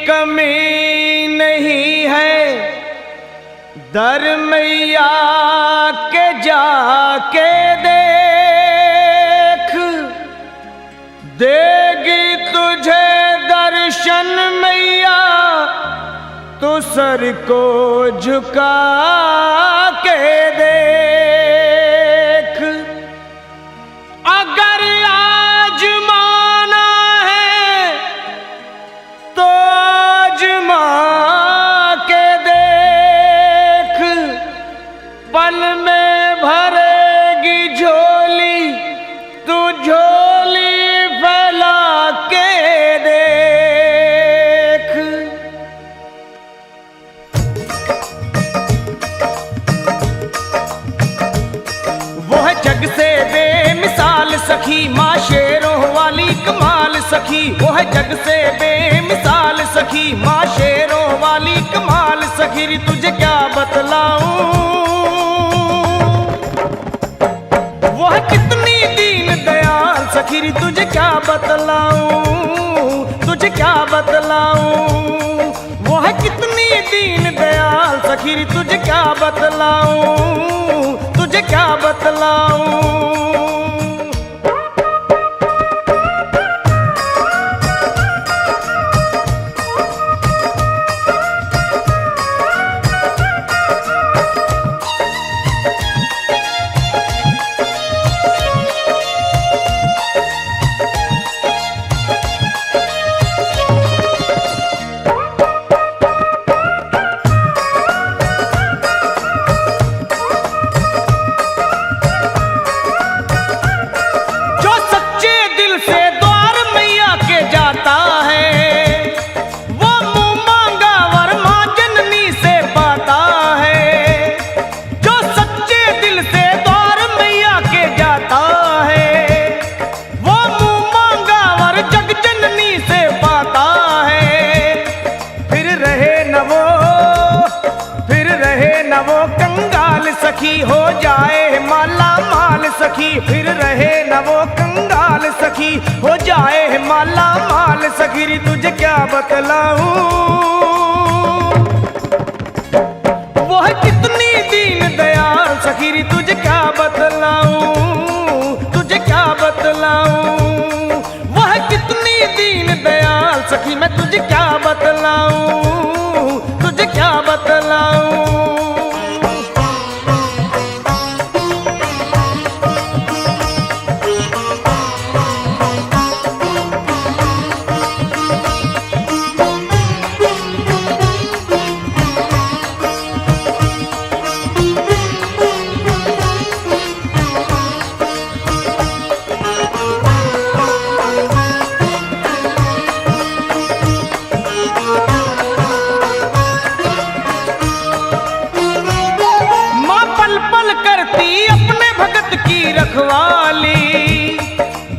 कमी नहीं है, दर मैया के जाके देख, देगी तुझे दर्शन मैया, तो सर को झुका के देख। अगर आजमाना है तो आजमा के देख, पल में भरेगी झोली, तू झोली फैला के देख। वो है जग से बेमिसाल सखी, माँ शेरों वाली कमाल सखी। वो है जग से बेमिसाल सखी, माँ शेरों वाली कमाल सखी। तुझे क्या बतलाऊं, वो है कितनी दीन दयाल सखी। तुझे क्या बतलाऊं, तुझे क्या बतलाऊं, वो है कितनी दीन दयाल सखी। तुझे क्या बतलाऊं, तुझे क्या बतलाऊं। सखी हो जाए माला माल सखी, फिर रहे न वो कंगाल सखी, हो जाए माला माल सखी। तुझे क्या बतलाऊं, वो है कितनी दीन दयाल सखी। तुझे क्या बतलाऊं, तुझे क्या बतलाऊं, वो है कितनी दीन दयाल सखी। मैं तुझे क्या बतलाऊं, तुझे क्या बतलाऊं। रखवाली,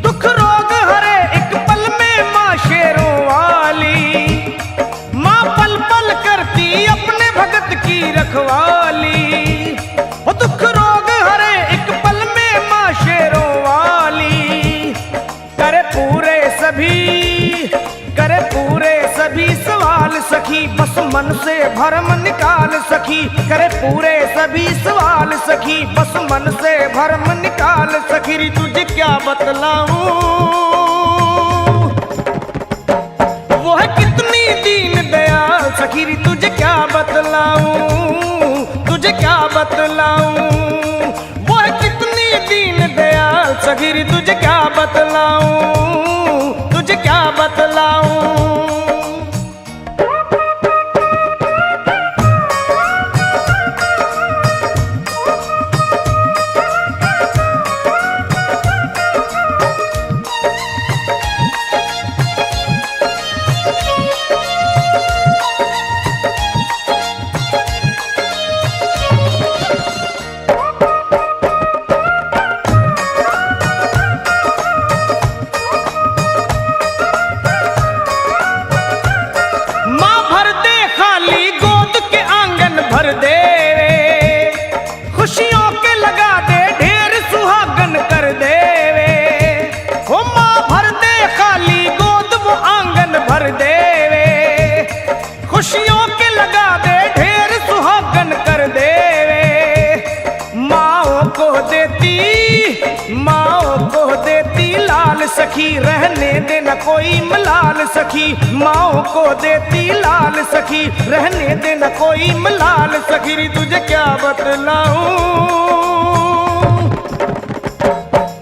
दुख रोग हरे एक पल में माँ शेरों वाली। माँ पल पल करती अपने भगत की रखवाली, वो दुख रोग हरे एक पल में माँ शेरों वाली। करे पूरे सभी सवाल सखी, बस मन से भरम निकाल सखी। करे पूरे सभी सवाल सखी, बस मन से भरम निकाल सखी। तुझे क्या बतलाऊं, वो है कितनी दीन दयाल सखी। तुझे क्या बतलाऊं, तुझे क्या बतलाऊं, वो है कितनी दीन दयाल सखी। तुझे क्या बतलाऊं, तुझे क्या बतलाऊं। सखी, रहने देना कोई मलाल सखी, माओ को देती लाल सखी, रहने देना कोई मलाल सखी। तुझे क्या बतलाऊं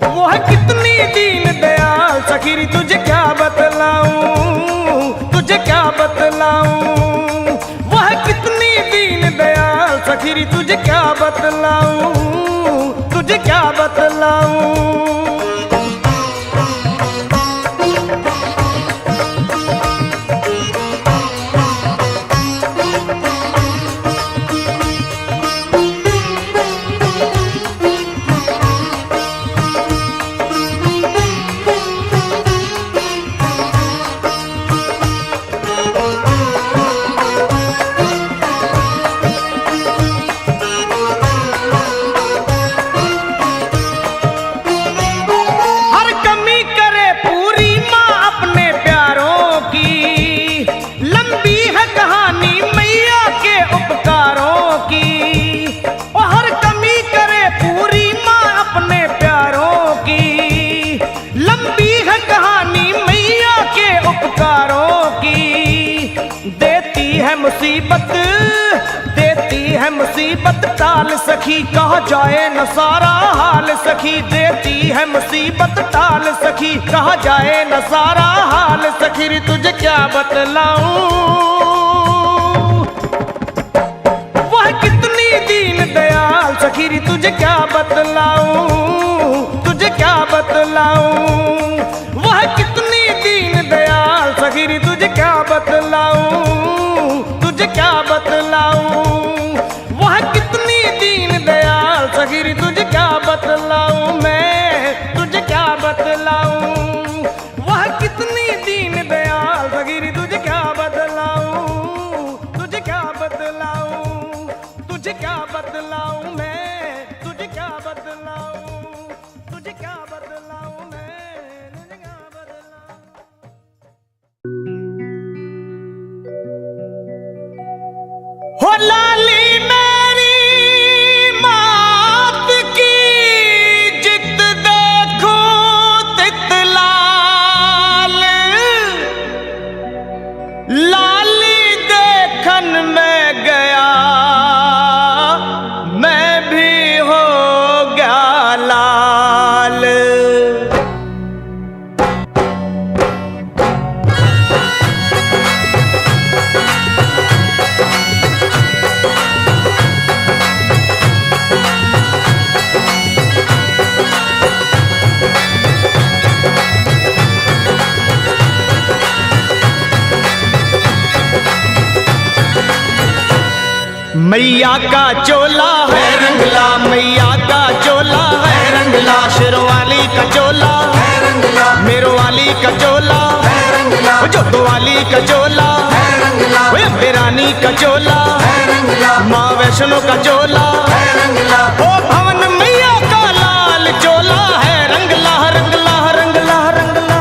वो है कितनी दीन दयाल सखी, तुझे क्या बतलाऊं, तुझे क्या बतलाऊं वो है कितनी दीन दयाल सखी, तुझे क्या बतलाऊं, तुझे क्या बतलाऊं। मुसीबत देती है मुसीबत टाल सखी, कहा जाए न सारा हाल सखी, देती है मुसीबत टाल सखी, कहा जाए न सारा हाल सखी। तुझे क्या बतलाऊं वह कितनी दीन दयाल सखी, तुझे क्या बतलाऊं, तुझे क्या बतलाऊं वह कितनी दीन दयाल सखी, तुझे क्या बतलाऊं, तुझे क्या बतलाऊं वह कितनी दीन दयाल सखी, तुझे क्या बतलाऊं मैं, तुझे क्या बतलाऊं वह कितनी दीन दयाल सखी, तुझे क्या बतलाऊं, तुझे क्या बतलाऊं, तुझे क्या बतलाऊं मैं, तुझे क्या बतलाऊं, तुझे क्या बतलाऊं मैं, तुझे क्या बतलाऊं। हो लाली मेरी मात की जित देखो तित लाल, लाली देखन में गया मैं भी हो गया लाल। मैया का चोला है रंगला, मैया का चोला है रंगला, शेरवाली का चोला है रंगला, मेरवाली का चोला है रंगला, जोतवाली का चोला है रंगला, बेरानी का चोला है रंगला, माँ वैष्णो का चोला है रंगला, ओ भवन मैया का लाल चोला है रंगला रंगला रंगला रंगला।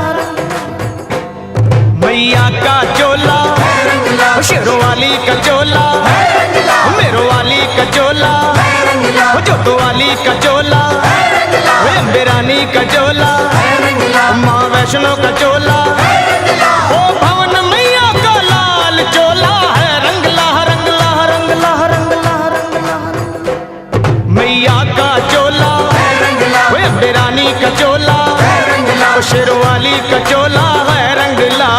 मैया का चोला है रंगला, शेरवाली का चोला है रंगला, मेरवाली का चोला है रंगला, जोतवाली का चोला है रंगला, बेरानी का चोला है रंगला, माँ वैष्णो का चोला है रंगला, ओ भवन मैया का लाल चोला है रंगला रंगला रंगला रंगला रंगला। मैया का चोला है रंगला, बेरानी का चोला है रंगला, शेरवाली का चोला है रंगला।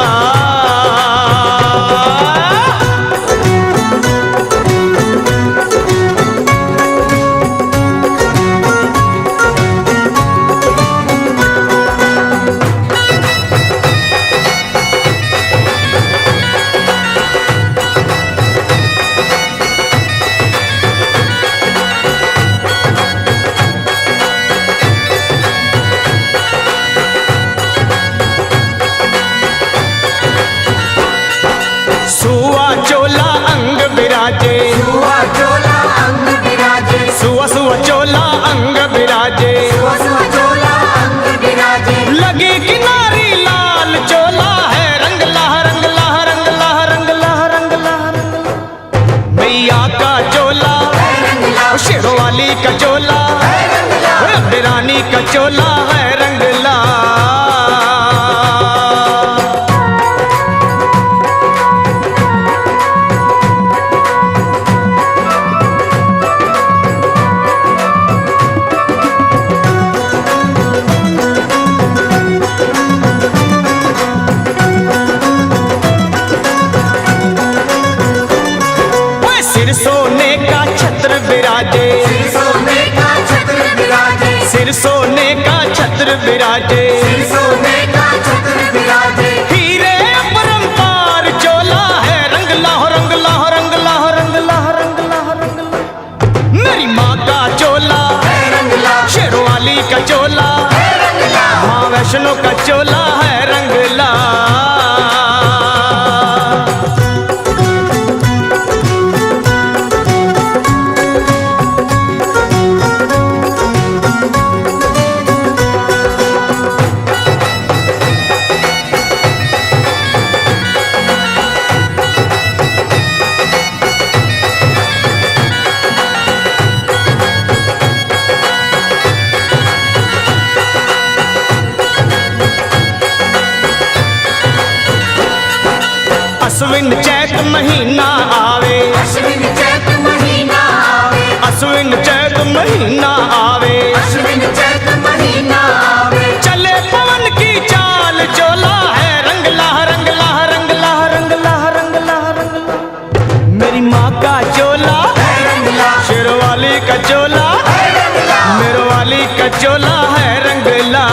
सुआ चोला अंग बिराजे, सुआ चोला अंग बिराजे, सुआ सुआ चोला अंग बिराजे, सुआ सुआ चोला अंग बिराजे, लगी किनारी लाल चोला है रंगला रंगला रंगला रंगला रंगला। मैया का चोला है रंगला, शेरवाली का चोला है रंगला, बेरानी का चोला है रंगला। विराजे, सिर सोने का छत्र विराजे, सिर सोने का छत्र विराजे, सिर सोने का छत्र विराजे। हीरे अपरंपार चोला है, रंग लाहो रंग लाहो रंग लाहो रंग लाहो रंग लाहो रंग लाहो। मेरी माँ का चोला है रंगला, शेरवाली का चोला, है रंगला, माँ वैष्णो का चोला है रंगला। अश्विन चैत महीना आवे, अश्विन चैत महीना आवे, अश्विन चैत महीना आवे, अश्विन चैत महीना आवे। चले पवन की चाल चोला है रंगला रंगला रंगला रंगला रंगला रंगला। मेरी माँ का चोला है रंगला, शेरवाली का चोला, है रंगला, मेरवाली का चोला है रंगला।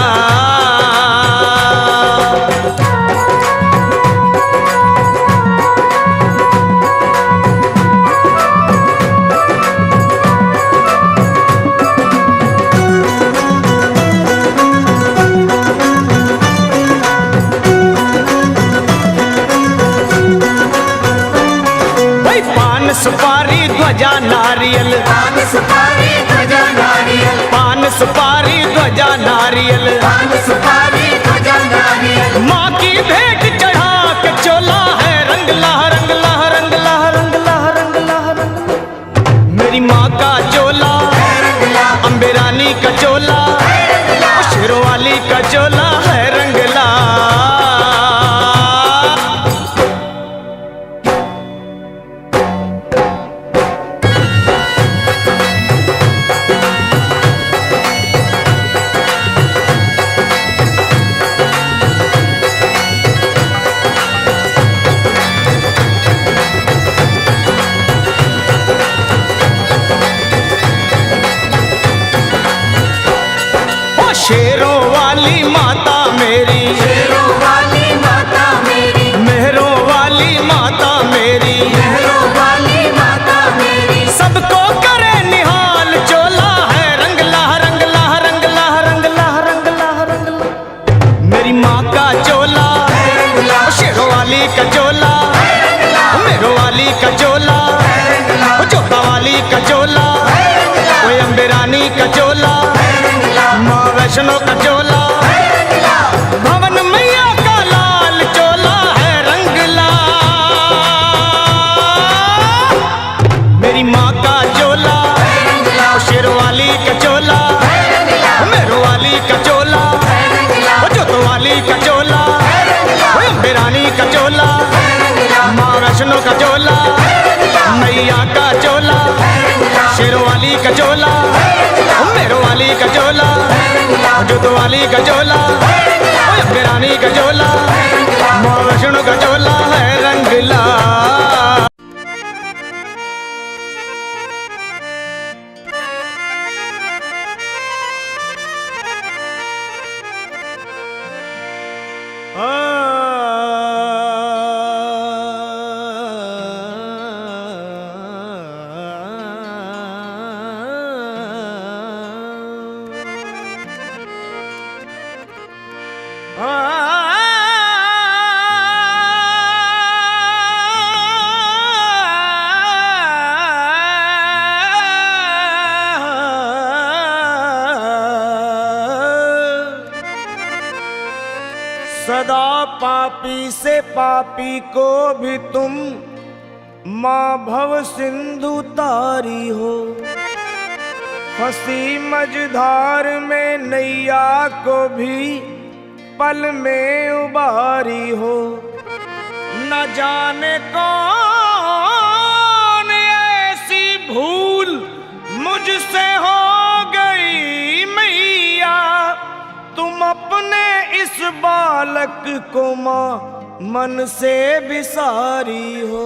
भाई पान सुपारी ध्वजा नारियल, पान सुपारी ध्वजा नारियल, पान सुपारी ध्वजा नारियल, पान सुपारी ध्वजा नारियल। माँ की भेंट चढ़ा के चोला है रंगला रंगला रंगला रंगला रंगला रंगला। मेरी माँ का चोला है रंगला, अम्बे रानी का चोला, है रंगला, शेरवाली का चोला है रंगला। ओ शेरों वाली माता मेरी, शेरों वाली माता मेरी, मेहरों वाली माता मेरी, मेहरों वाली माता मेरी। सबको करे निहाल चोला है रंगला रंगला रंगला रंगला रंगला रंगला। मेरी माँ का चोला है रंगला, शेरों वाली का चोला, है रंगला, मेहरों वाली का चोला, है रंगला, जोता वाली का चोला, है रंगला, कोई अम्बे रानी का चोला, है रंगला, माँ वैष्णो का चोला, है रंगला, भवन मैया का लाल चोला है रंगला। मेरी माँ का चोला है रंगला, शेरवाली का चोला, है रंगला, मेहरवाली का चोला, है रंगला, जोतवाली का चोला, है रंगला, अम्बे रानी का चोला, है रंगला, माँ वैष्णो का चोला, मैया का चोला, शेरवाली का चोला, मेहरवाली का चोला, जोतवाली का चोला, अम्बे रानी का चोला, माँ वैष्णो का चोला है रंगला। सदा पापी से पापी को भी तुम माँ भव सिंधु तारी हो, फंसी मझधार में नैया को भी पल में उबारी हो। न जाने कौन ऐसी भूल मुझसे हो गई मैया, तुम अपने इस बालक को माँ मन से बिसारी हो।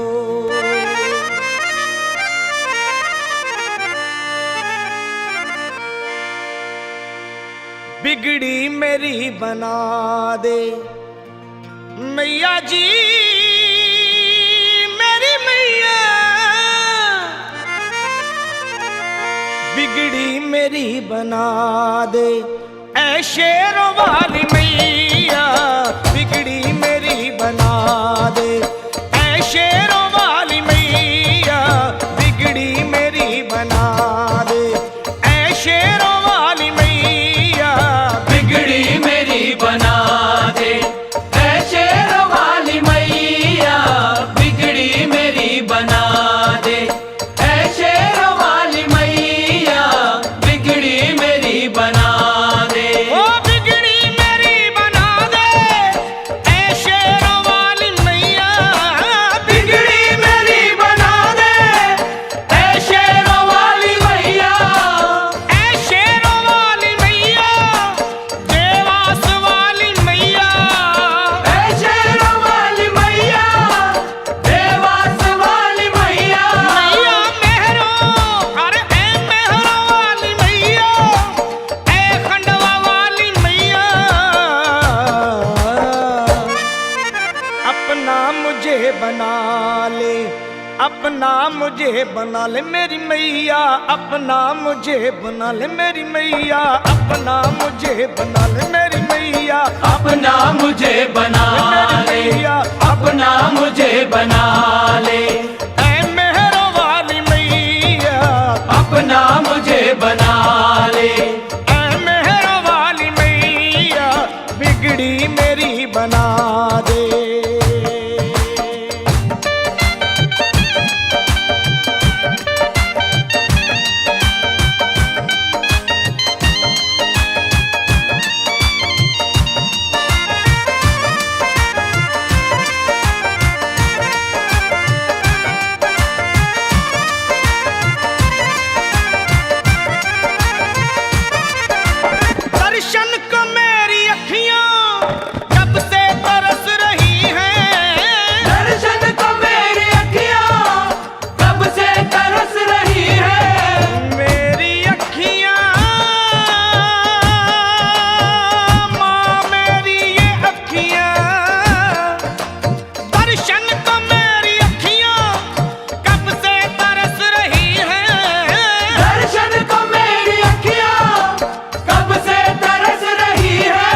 बिगड़ी मेरी बना दे मैया जी मेरी मैया, बिगड़ी मेरी बना दे ऐ शेरों वाली मैया, बिगड़ी मेरी बना दे ऐ शेरों वाली मैया, बिगड़ी मेरी बना दे ऐ शेरों वाली मैया, बिगड़ी मेरी बना दे ऐ शेरों वाली मैया, बिगड़ी मेरी बना दे ऐ शेरों वाली मैया, बिगड़ी मेरी बना दे। ओ बिगड़ी मेरी बना दे ऐ शेरों वाली मैया, बिगड़ी मेरी बना दे ऐ शेरों वाली मैया, ऐ शेरों वाली मैया, देवास वाली मैया, ऐ शेरों वाली मैया, देवास वाली मैया, मैया मेहरों, अरे ऐ मेहरों वाली मैया, ऐ खंडवा वाली मैया, अपना मुझे बना ले, अपना मुझे बना ले मेरी मैया, अपना मुझे बना ले मेरी मैया, अपना मुझे बना ले मेरी मैया, अपना मुझे बना ले, अपना मुझे बना ले, ऐ मेहरों वाली मैया, अपना मुझे बना ले, ऐ मेहरों वाली मैया, बिगड़ी मेरी बना दे। दर्शन को मेरी अखियां कब से तरस रही हैं, दर्शन को मेरी अखियां कब से तरस रही है, मेरी अखियां माँ मेरी ये अखियां, दर्शन को मेरी अखियां कब से तरस रही हैं, दर्शन को मेरी अखियां कब से तरस रही है,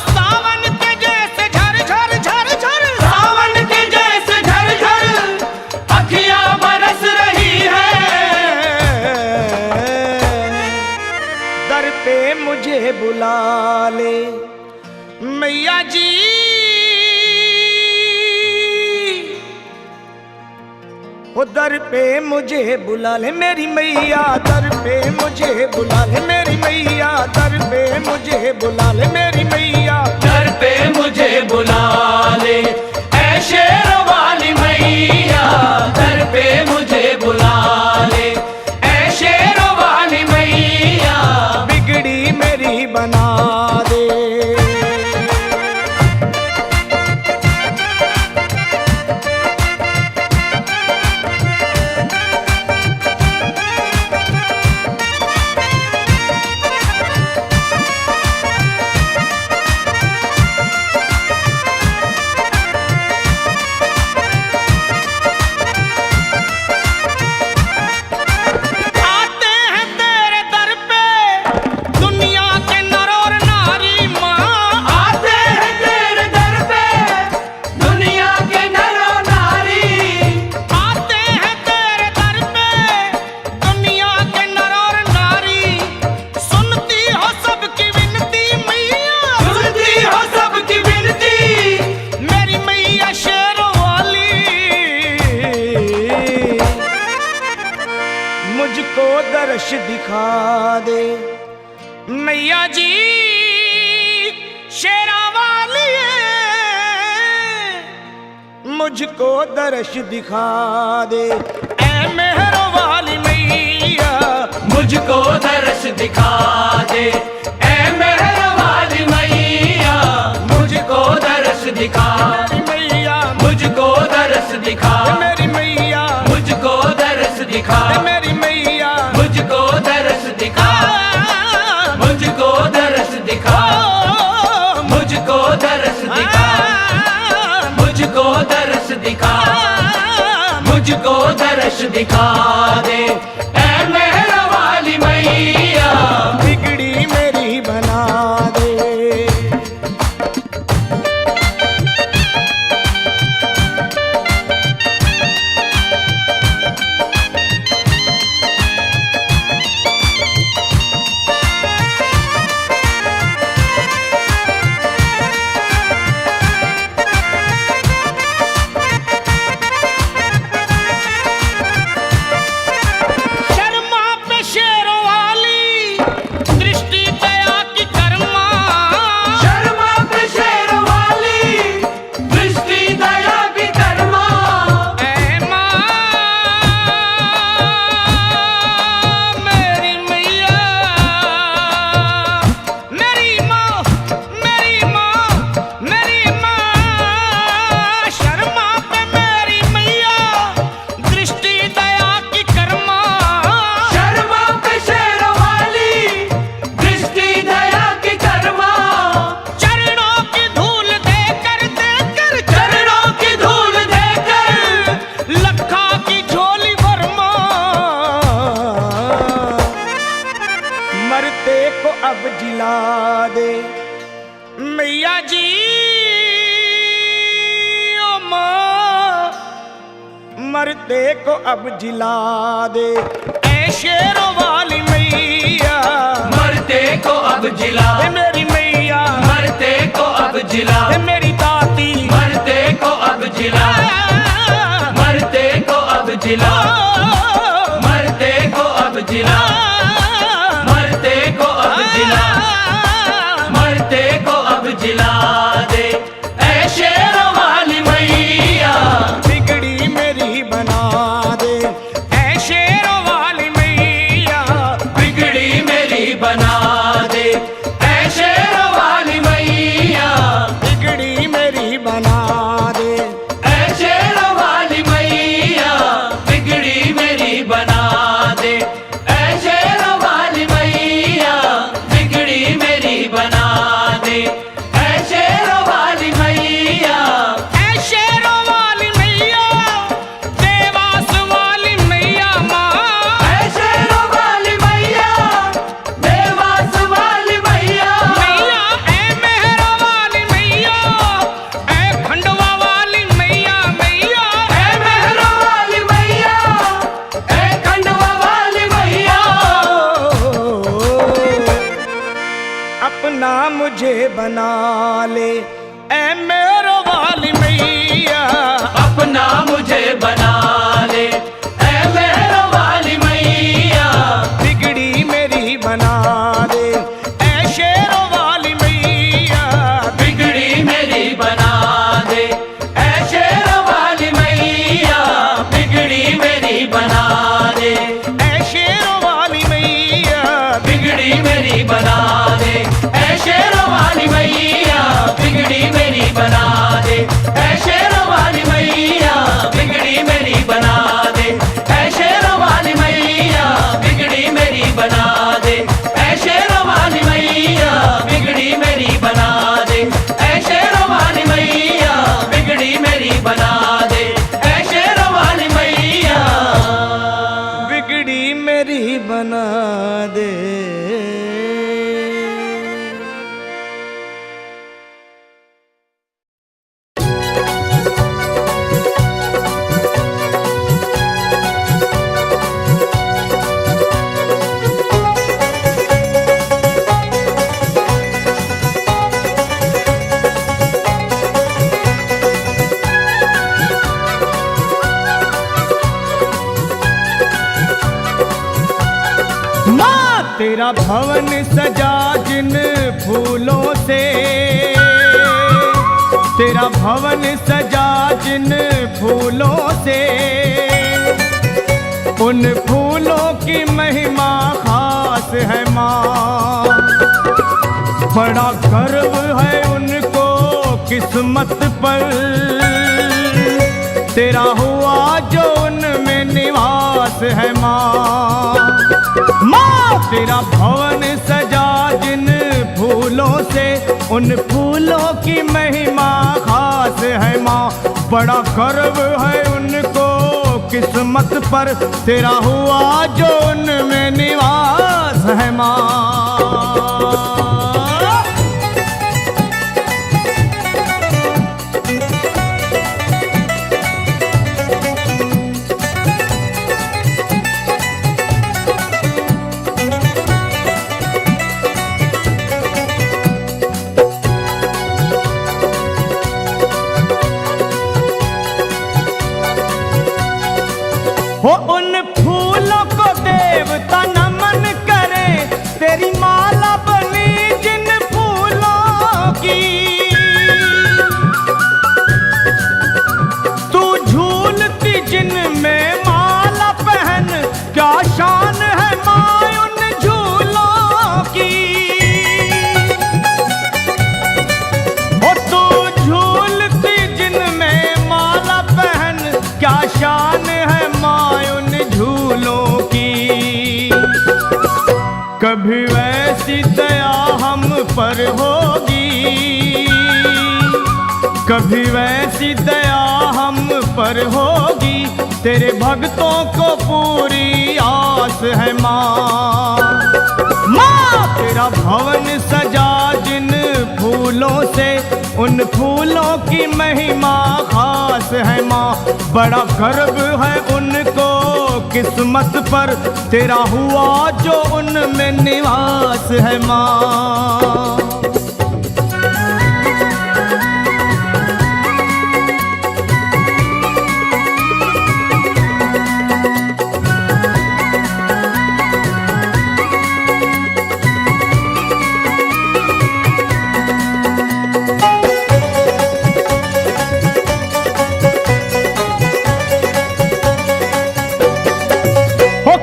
सावन के जैसे झर झर झर झर, सावन के जैसे झरझर अखियां बरस रही है, दर पे मुझे बुला ले मैया जी, ओ दर पे मुझे बुला ले मेरी मैया, दर पे मुझे बुला ले मेरी मैया, दर पे मुझे बुला ले मेरी मैया, दर पे मुझे बुला ले ऐ शेरों वाली मैया, दर पे मुझे बुला ले ऐ शेरों वाली मैया, बिगड़ी मेरी बना दे। आते हैं तेरे दर पे दुनिया के नर और नारी माँ, आते हैं तेरे दर पे दुनिया के नर और नारी, आते हैं तेरे दर पे दुनिया के नर और नारी, सुनती हो सबकी विनती मैया, सुनती हो सबकी विनती मेरी मैया शेरों वाली, मुझको दर्श दिखा दे मैया जी शेरा वाली, मुझको दर्श दिखा दे ऐ मेहरों वाली मैया, मुझको दर्श दिखा दे ऐ मेहर वाली मैया, मुझको दर्श दिखा, मेरी मैया, मुझको दर्श दिखा, मेरी मैया, मुझको दर्श दिखा, मेरी मैया, मुझको दर्श दिखा, मुझको दर्श दिखा। मुझको दर्श दिखा दे, ऐ मेहर वाली मैया बिगड़ी मेरी बना दे। शर्मा पे शेरों वाली दृष्टि दया की कर्मा, शर्मा पे शेर वाली दृष्टि दया की कर्मा, ऐ माँ मेरी मैया, मेरी माँ मेरी माँ मेरी माँ, शर्मा पे मेरी मैया दृष्टि दया की कर्मा, शर्मा पे शेर वाली दृष्टि दया की कर्मा, चरणों की धूल देकर देकर चरणों की धूल देकर लखा की झोली भरमा, मरते को अब जिला दे मैया जी, ओ माँ मरते को अब जिला दे, ऐ शेरों वाली मैया, मरते को अब जिला, ऐ मेरी मैया, मरते को अब जिला, ऐ मेरी दाती, मरते को अब जिला, मरते को अब जिला, मरते को अब जिला, मरते को अब जिला, मरते को अब जिला दे, ऐ शेरों वाली मैया बिगड़ी मेरी बना दे, ऐ शेरों वाली मैया, बिगड़ी मेरी बना दे, ऐ शेरों वाली मैया बिगड़ी मेरी बना दे, ऐ शेरों वाली मैया बिगड़ी मेरी बना दे, ऐ शेरों वाली मैया बिगड़ी मेरी बना दे, ऐ शेरों वाली मैया, ऐ शेरों वाली मैया, देवास वाली मैया माँ, ऐ शेरों वाली मैया देवास वाली मैया, मैया ऐ मेहरा वाली मैया, ऐ खंडवा वाली मैया, मैया ऐ मेहरा वाली मैया, ऐ खंडवा वाली मैया, अपना मुझे बना ले, ऐ मेहरा वाली मैया, अपना मुझे बना ले, ऐ मेहर वाली मैया बिगड़ी मेरी बना दे, ऐ शेरों वाली मैया, बिगड़ी मेरी बना दे, ऐ शेरों वाली मैया बिगड़ी मेरी बना दे, ऐ शेरों वाली मैया, बिगड़ी मेरी बना दे, ऐ शेरों वाली मैया बिगड़ी मेरी बना दे, ऐ शेरों वाली मैया बिगड़ी मेरी बना दे, ऐ शेरों वाली मैया बिगड़ी मेरी बना दे, ऐ शेरों वाली मैया बिगड़ी मेरी बना दे, ऐ शेरों वाली मैया बिगड़ी मेरी बना दे, ऐ शेरों वाली मैया बिगड़ी मेरी बना दे। माँ तेरा भवन सजा जिन फूलों से, तेरा भवन सजा जिन फूलों से, उन फूलों की महिमा खास है माँ, बड़ा गर्व है उनको किस्मत पर, तेरा हुआ जो उनमें निवास है माँ। माँ तेरा भवन सजा जिन फूलों से, उन फूलों की महिमा खास है माँ, बड़ा गर्व है उनको किस्मत पर तेरा हुआ जो उनमें निवास है माँ। हो उन फूलों को देवता नमन करे, तेरी माला बनी जिन फूलों की। तू झूलती जिन में माला पहन, क्या शान है माँ उन झूलों की। हो तू झूलती जिन में माला पहन, क्या शान है झूलों की। कभी वैसी दया हम पर होगी, कभी वैसी दया हम पर होगी, तेरे भक्तों को पूरी आस है माँ। माँ तेरा भवन सजा जिन फूलों से, उन फूलों की महिमा खास है माँ। बड़ा गर्व है उनको किस्मत पर, तेरा हुआ जो उनमें निवास है माँ।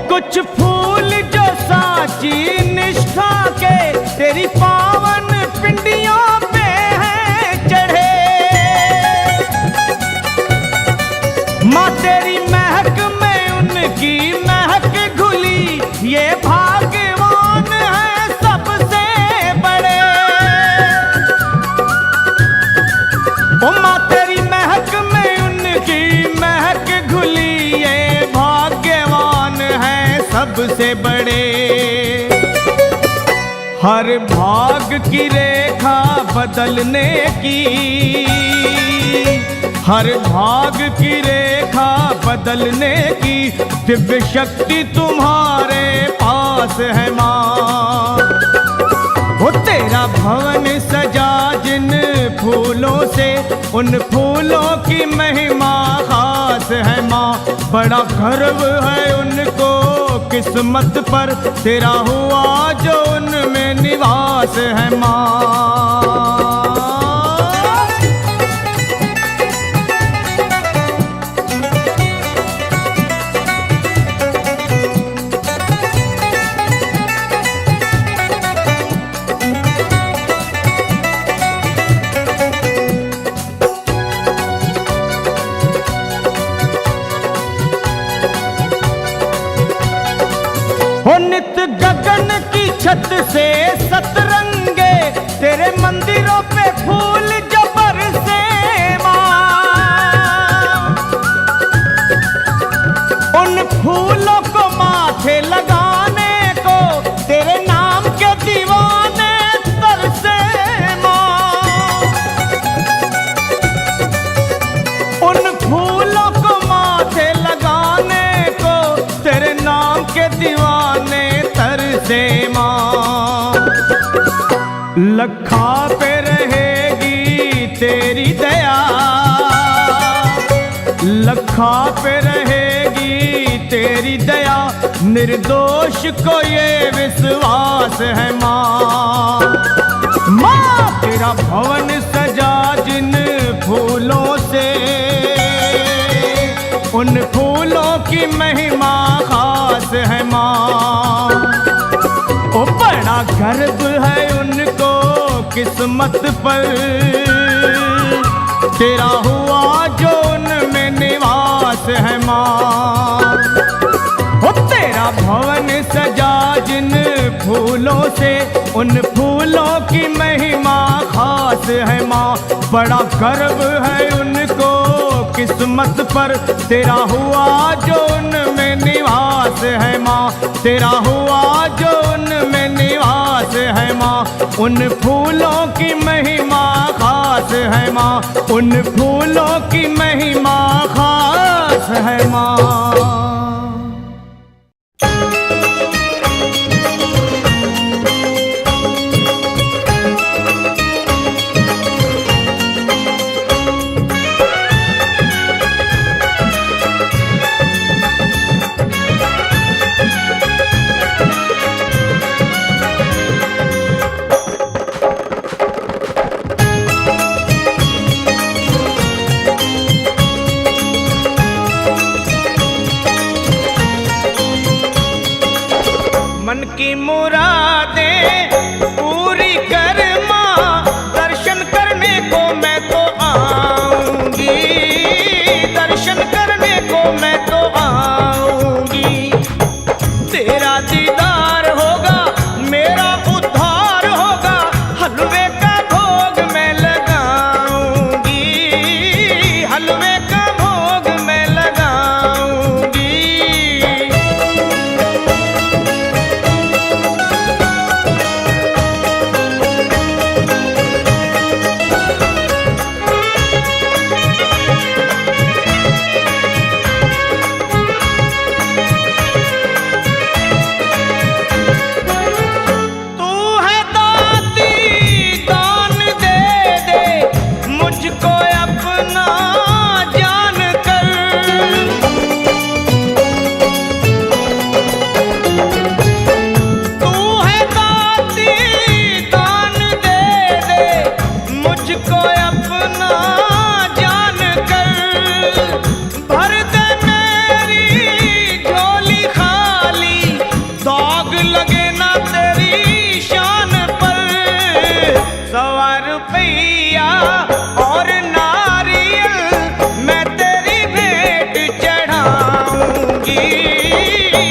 कुछ फूल जो साची निष्ठा के, तेरी पावन पिंडियों पे हैं चढ़े। माँ तेरी महक में उनकी महक घुली, ये भाग्यवान है सबसे बड़े। ओ माँ तेरी महक में उनकी महक घुली, ये भाग्यवान है सबसे बड़े। हर भाग की रेखा बदलने की, हर भाग की रेखा बदलने की, दिव्य शक्ति तुम्हारे पास है माँ। वो तेरा भवन सजा जिन फूलों से, उन फूलों की महिमा खास है माँ। बड़ा गर्व है उनको किस्मत पर, तेरा हुआ जो उनमें निवास है माँ। नित गगन की छत से सतरंगे, तेरे मंदिरों पे फूल जो बरसे माँ। उन फूलों को माथे लगाने को, तेरे नाम के दीवाने तरसे माँ। उन फूलों को माथे लगाने को, तेरे नाम के दीवाने तरसे माँ। लखा पे रहेगी तेरी दया, लखा पे रहेगी तेरी दया, निर्दोष को ये विश्वास है माँ। माँ तेरा भवन सजा जिन फूलों से, उन फूलों की महिमा खास है माँ। ओ बड़ा गर्व है उनको किस्मत पर, तेरा हुआ जो उनमें निवास है माँ। ओ तेरा भवन सजा जिन फूलों से, उन फूलों की महिमा खास है माँ। बड़ा गर्व है उनको किस्मत पर, तेरा हुआ जो उनमें निवास है माँ, तेरा हुआ जो उनमें निवास है माँ। उन फूलों की महिमा खास है माँ, उन फूलों की महिमा खास है माँ। मन की मुरादें पूरी कर माँ, दर्शन करने को मैं तो आऊंगी, दर्शन करने को मैं तो आऊंगी। तेरा दीदार होगा, मेरा उद्धार होगा, हलवे का भोग मैं लगाऊंगी, हलवे का भोग मैं लगाऊंगी।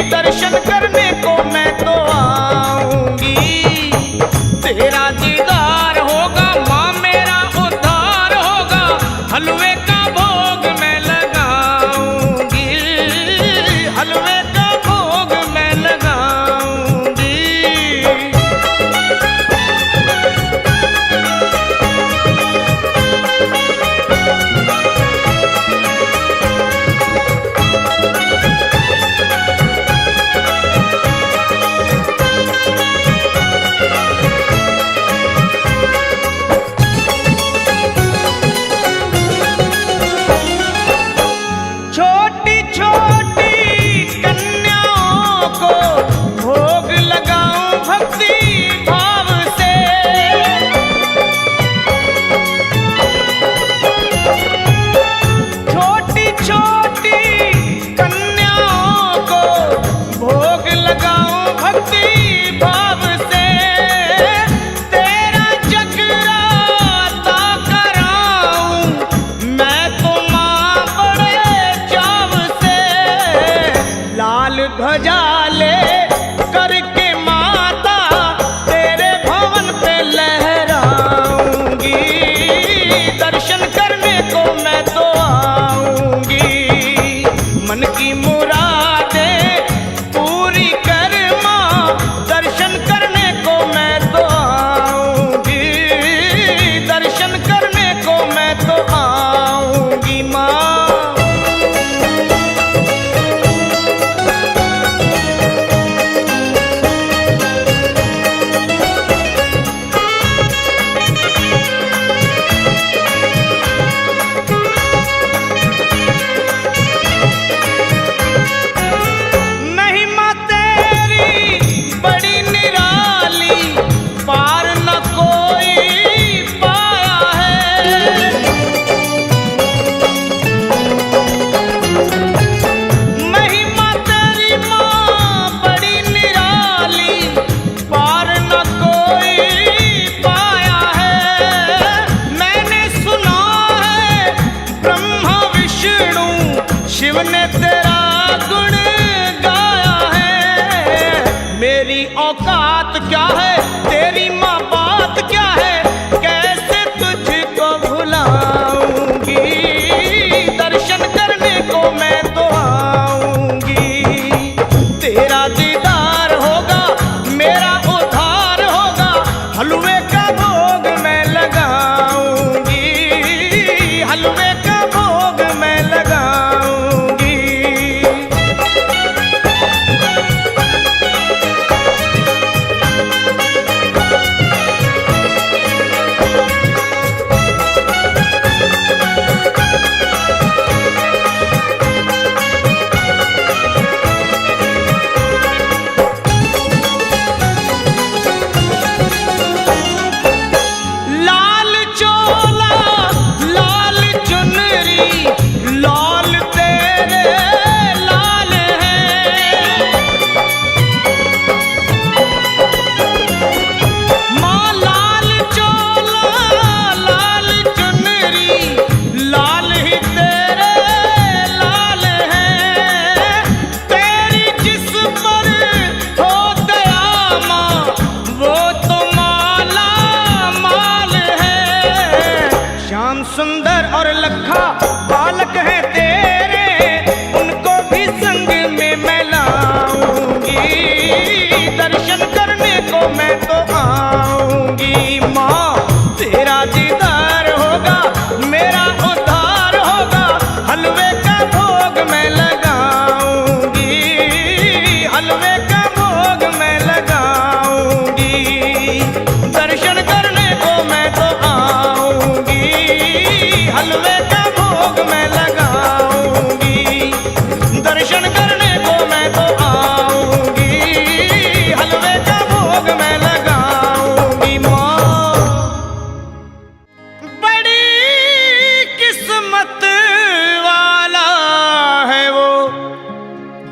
दर्शन करने को मैं तो आऊंगी, तेरा दीदार होगा माँ, मेरा उद्धार होगा, हलवे का भोग मैं लगाऊंगी, हलवे का भोग मैं लगाऊंगी। ध्वजा ले करके माता तेरे भवन पे लहराऊंगी, दर्शन करने को मैं तो आऊंगी। मन की मुरादें पूरी कर माँ, दर्शन करने को मैं तो आऊंगी, दर्शन करने को मैं तो आऊंगी माँ।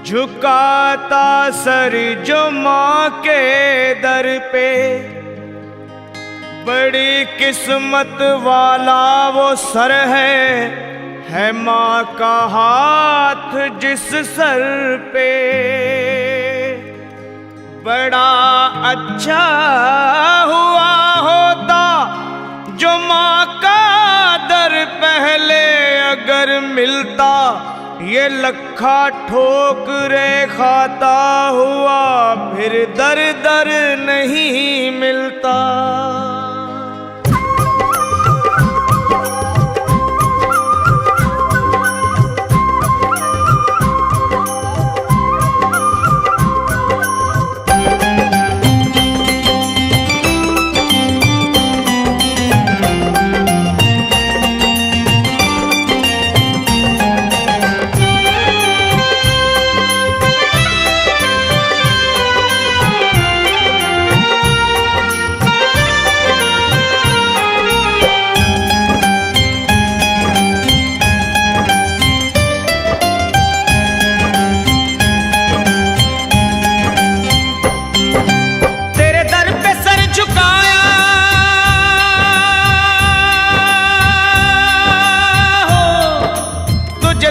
झुकाता सर जो माँ के दर पे, बड़ी किस्मत वाला वो सर है माँ का हाथ जिस सर पे। बड़ा अच्छा हुआ होता जो माँ का दर पहले अगर मिलता, ये लखा ठोकरे खाता हुआ फिर दर दर नहीं मिलता।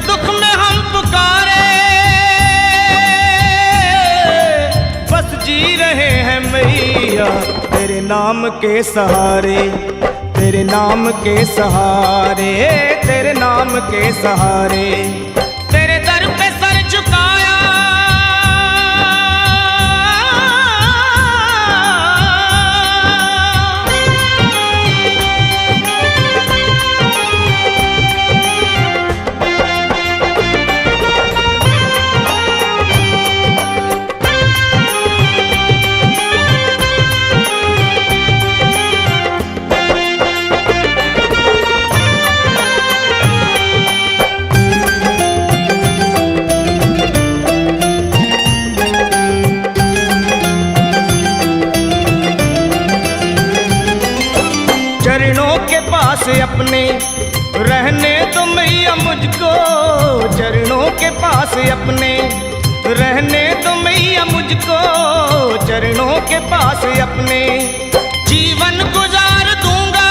दुख में हम पुकारे, बस जी रहे हैं मैया तेरे नाम के सहारे, तेरे नाम के सहारे, तेरे नाम के सहारे। तेरे दर पे सर झुकाया, चरणों के पास अपने रहने तो मैया मुझको, चरणों के पास अपने रहने तो मैया मुझको, चरणों के पास अपने जीवन गुजार दूंगा।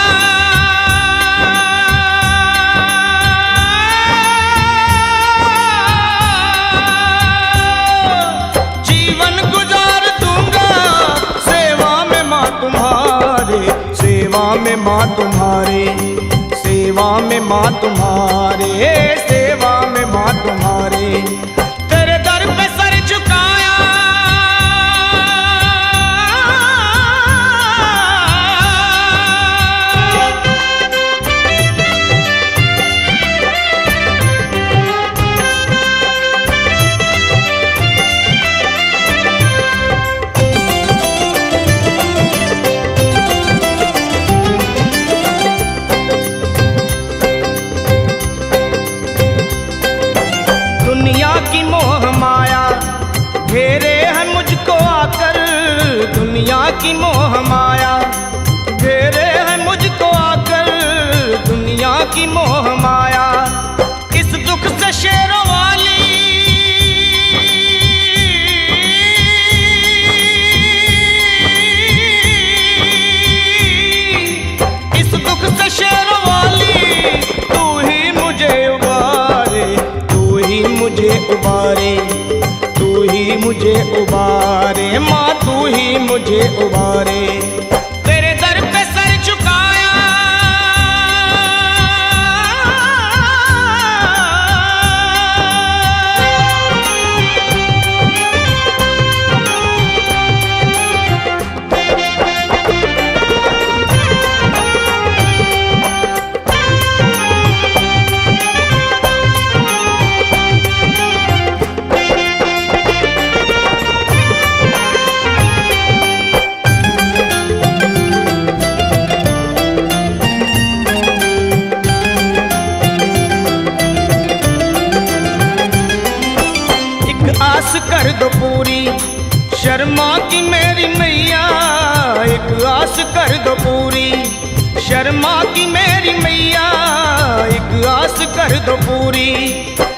जीवन गुजार दूंगा सेवा में माँ तुम्हारे, सेवा में माँ तुम्हारे, सेवा में माँ तुम्हारे, सेवा में माँ तुम्हारे। तेरे दर पे सर झुकाया, दुनिया की मोह माया घेरे है मुझको आकर, दुनिया की मोह माया घेरे है मुझको आकर, दुनिया की मोह माया इस दुख से शेरों वाली, इस दुख से शेरों वाली तू ही मुझे उबारे, तू ही मुझे उबारे, तू ही मुझे उबारे, माँ तू ही मुझे उबारे। तेरे दर पे सर झुकाया, आस कर दो पूरी शर्मा की मेरी मैया, एक आस कर दो पूरी शर्मा की मेरी मैया, एक आस कर दो पूरी।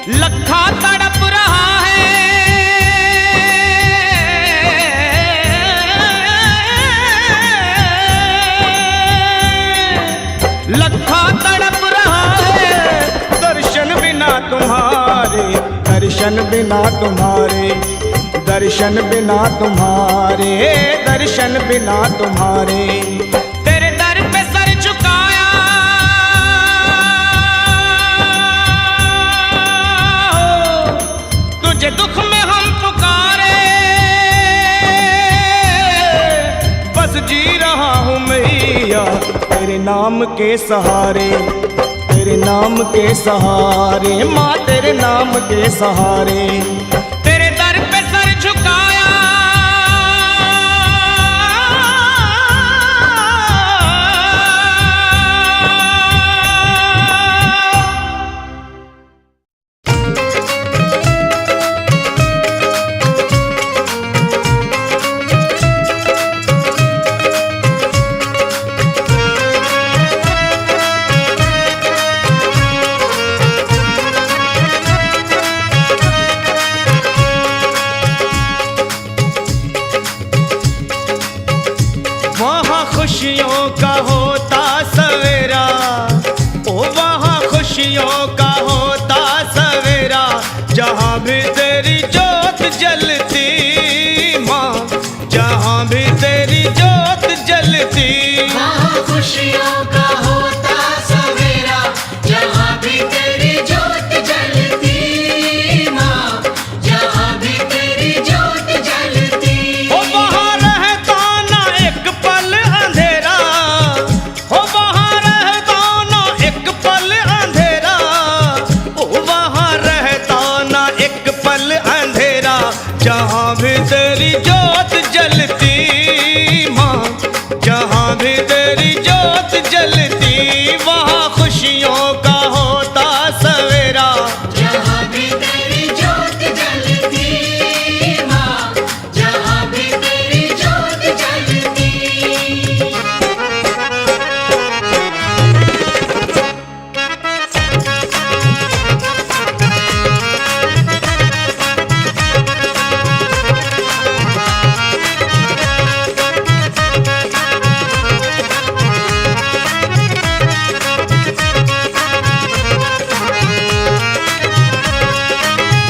लखा तड़प रहा है बिना तुम्हारे, दर्शन बिना तुम्हारे, दर्शन बिना तुम्हारे। तेरे दर पे सर झुकाया हो, तुझे दुख में हम पुकारे, बस जी रहा हूँ मैया तेरे नाम के सहारे, तेरे नाम के सहारे माँ, तेरे नाम के सहारे। तेरे दर पे सर झुकाया खुशियों का होता सवेरा, ओ वहाँ खुशियों का होता सवेरा, जहाँ भी तेरी जोत जलती माँ, जहाँ भी तेरी जोत जलती। वहाँ खुशियों का होता सवेरा, जहाँ भी तेरी जोत जलती माँ, जहाँ भी तेरी जोत जलती। ओ वहाँ रहता ना एक पल अंधेरा, ओ वहाँ रहता ना एक पल अंधेरा, ओ वहाँ रहता ना एक पल अंधेरा, जहाँ भी तेरी जोत जलती माँ, जहाँ भी तेरी जोत जलती। वहाँ खुशियों का होता सवेरा, जहाँ भी तेरी जोत जलती माँ, जहाँ भी तेरी जोत जलती।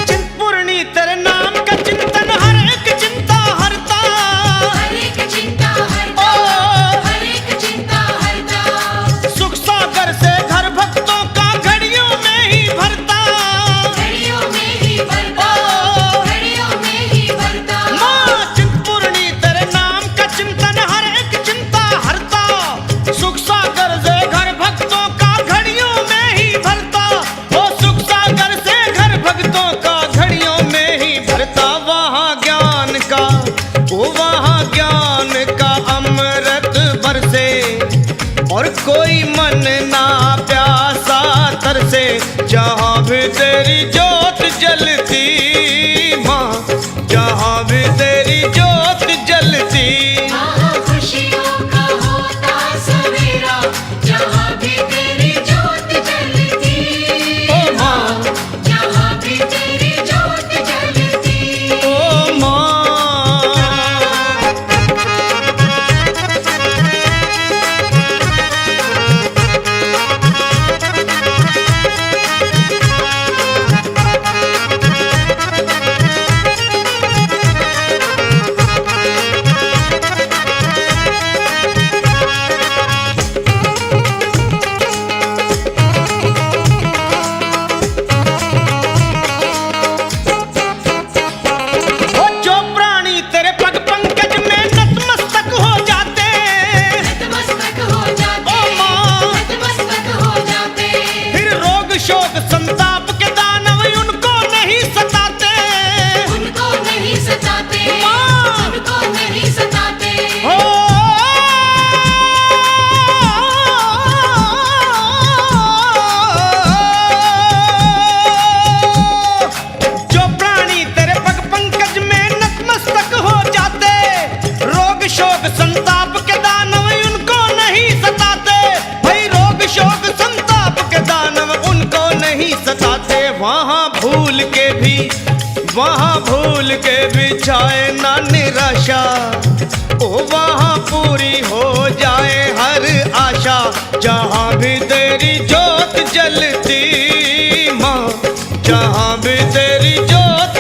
चिंतपूर्णी तेरे नाम का चिंतन हर एक चिंता हरता, हर एक चिंता हरता, हर एक चिंता हरता। सुख सागर से घर भक्तों का घड़ियों में ही भरता, घड़ियों में ही भरता, घड़ियों में ही भरता। माँ चिंतपूर्णी तेरे नाम का चिंतन हर एक चिंता हरता, सुख सागर से घर भक्तों का घड़ियों में ही भरता, ओ सुख सागर से घर भक्तों का घड़ियों में ही भरता। वहाँ ज्ञान का, ओ वहाँ ज्ञान का अमृत बरसे, और कोई मन ना प्यासा तरसे, जहाँ भी तेरी जोत जलती माँ, जहाँ भी तेरी जोत जलती। वहाँ खुशियों का होता सवेरा, जहाँ भी तेरी जोत जलती ओ माँ, जहाँ भी तेरी जोत जलती। ओ माँ। ओ जो प्राणी तेरे पग पंकज में नतमस्तक हो जाते, नतमस्तक हो जाते, ओ माँ। नतमस्तक हो जाते। फिर रोग शोक संताप के दानव उनको नहीं सताते, उनको नहीं सताते, माँ। उनको नहीं सताते। हो जो प्राणी तेरे पग पंकज में नतमस्तक हो जाते, रोग शोक संताप के दानव उनको नहीं सताते, भाई रोग शोक संताप के दानव उनको नहीं सताते। वहाँ भूल के भी, वहाँ भूल के भी छाए ना निराशा, ओ वहाँ पूरी हो जाए हर आशा, जहाँ भी तेरी जोत जलती माँ, जहाँ भी तेरी जोत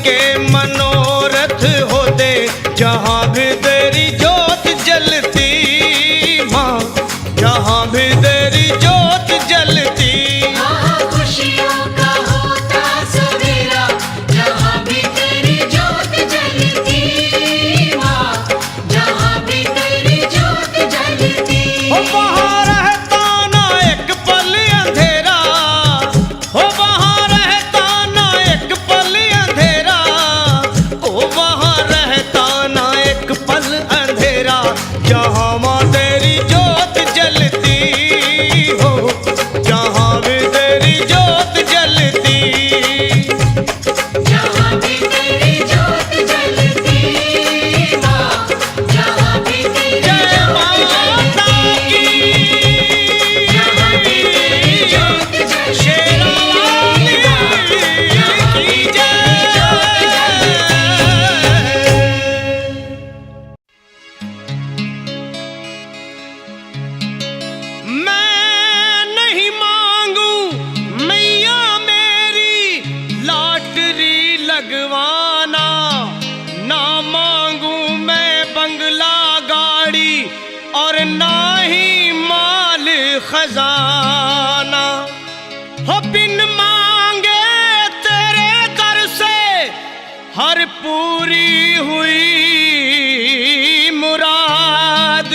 के मनोरथ होते, जहाँ भी तेरी जोत जलती माँ, जहाँ भी तेरी जोत जलती। खुशियों का होता सवेरा, जहाँ भी तेरी जोत जलती माँ, जहाँ भी तेरी जोत जलती। हो वहाँ रहता ना एक पल अंधेरा, हो वहाँ रहता ना एक पल अंधेरा, हो वहाँ रहता ना एक पल अंधेरा, जहाँ माँ तेरी जोत जलती हो, जहाँ भी तेरी जोत जलती। जहाँ भी तेरी जोत जलती माँ, जहाँ भी तेरी जय जोत माता जलती, की, जहाँ भी तेरी जोत जलती शेरावाली जहाँ भी की तेरी जोत जलती। मैं नहीं मांगू मैया मेरी लॉटरी लगवाना, ना मांगू मैं बंगला गाड़ी और ना ही माल खजाना। हो बिन मांगे तेरे दर से हर पूरी हुई मुराद,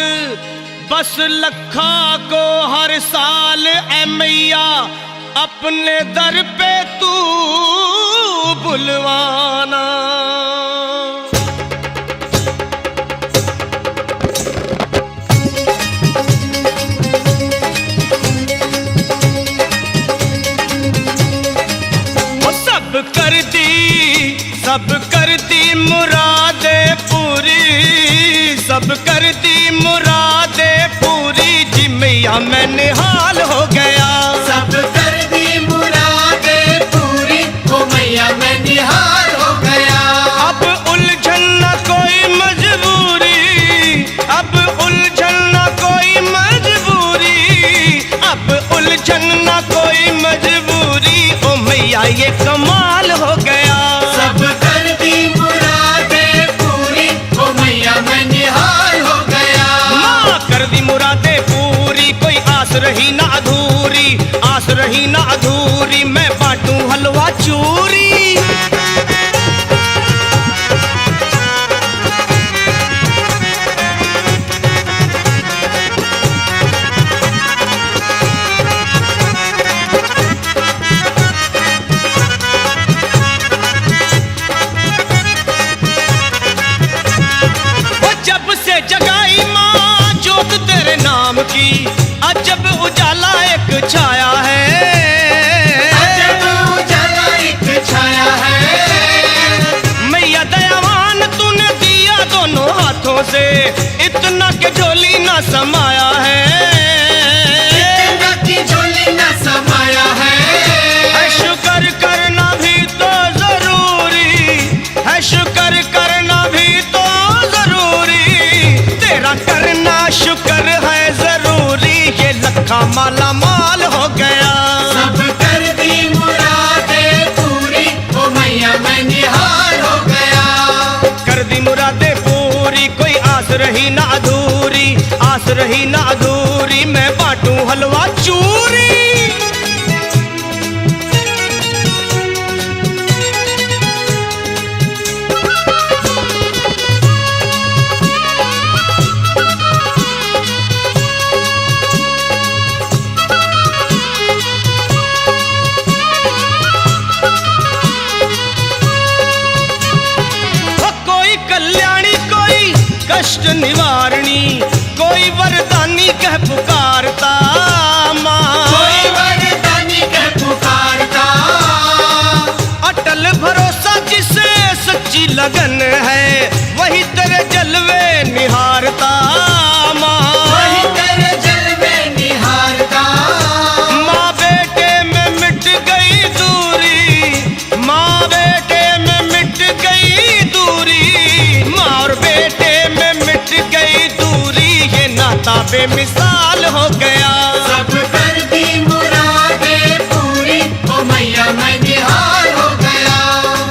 बस लखा को हर साल ए मैया अपने दर पे तू बुलवाना। वो सब कर दी मुरादे पूरी, सब कर दी मुरादे पूरी जी मैया मैं निहाल हो गया। सब कर दी मुरादे पूरी, ओ मैया मैं निहाल हो गया। अब उलझन न कोई मजबूरी, अब उलझन न कोई मजबूरी, अब उलझन न कोई मजबूरी, ओ मैया ये कमाल हो गया। सब कर दी मुरादे पूरी, ओ मैया मैं निहाल हो गया। माँ कर दी मुरादे पूरी, कोई आस रही ना अधूरी, आस रही ना अधूरी, मैं बांटूं हलवा चूरी। जगाई माँ जोत तेरे नाम की, अजब उजाला एक छाया है, अजब उजाला एक छाया है। मैया दयावान तूने दिया दोनों हाथों से, इतना के झोली ना समाया है, इतना की झोली न समाया है। शुक्र करना भी तो जरूरी है, शुक्र करना भी तो जरूरी, तेरा करना शुक्र है जरूरी, ये लखा माला माल हो गया। सब कर दी मुरादे पूरी, ओ मैया मैं निहाल हो गया। कर दी मुरादे पूरी, कोई आस रही ना अधूरी, आस रही ना अधूरी, मैं बांटूं हलवा चूरी। कष्ट निवारणी कोई वरदानी कह पुकारता माँ, कोई वरदानी कह पुकारता। अटल भरोसा जिसे सच्ची लगन है, वही तेरे जलवे निहारता माँ, वही तेरे जलवे निहारता। माँ बेटे में मिट गई दूरी, माँ बेटे में मिट गई दूरी, माँ और बेटे गई दूरी, ये नाता बेमिसाल हो गया। सब कर दी मुरादे पूरी, ओ मैया मैं निहाल हो गया।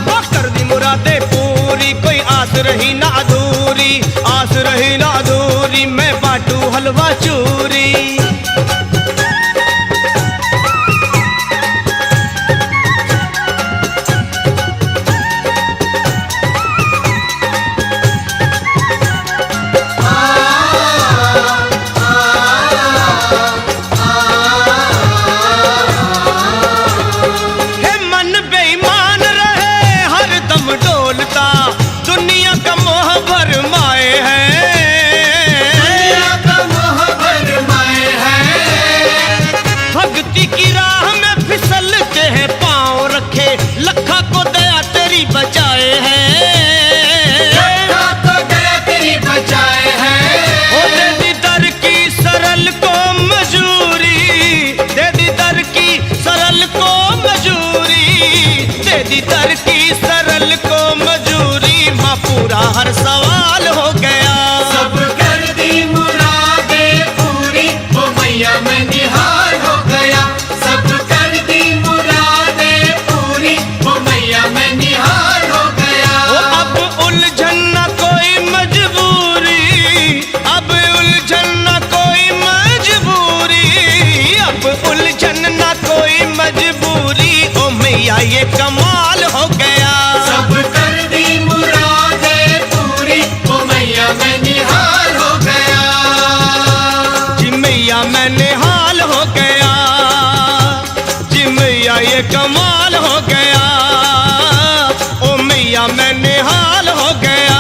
वो कर दी मुरादे करा दे पूरी, कोई आस रही ना अधूरी, आस रही ना अधूरी, मैं बाटू हलवा चूरी। हे मन बेईमान रहे हरदम डोलता, दुनिया का मोह भरमाए है, दुनिया का मोह भरमाए है। भक्ति की राह में फिसलते हैं पाँव रखे, लखा को दया तेरी बचाए है, लखा को दया तेरी बचाए है। ओ दे दी दर की सरल को मजूरी, दे दी दर की सरल को मजूरी, दे दी दर की सरल को मजूरी, माँ पूरा हर सवाल हो गया। सब कर दी मुरादे पूरी, ओ मैया मैं निहाल हो गया। सब कर दी मुरादे पूरी, ओ मैया मैं निहाल हो गया। ओ अब उलझन न कोई मजबूरी, अब उलझन न कोई मजबूरी, अब उलझन न कोई मजबूरी, ओ मैया ये कमाल हो गया। सब कर दी मुरादे पूरी, ओ मैया मैं निहाल हो गया। जी मैया मैं निहाल हो गया, जी मैया ये कमाल हो गया, ओ मैया मैं निहाल हो गया।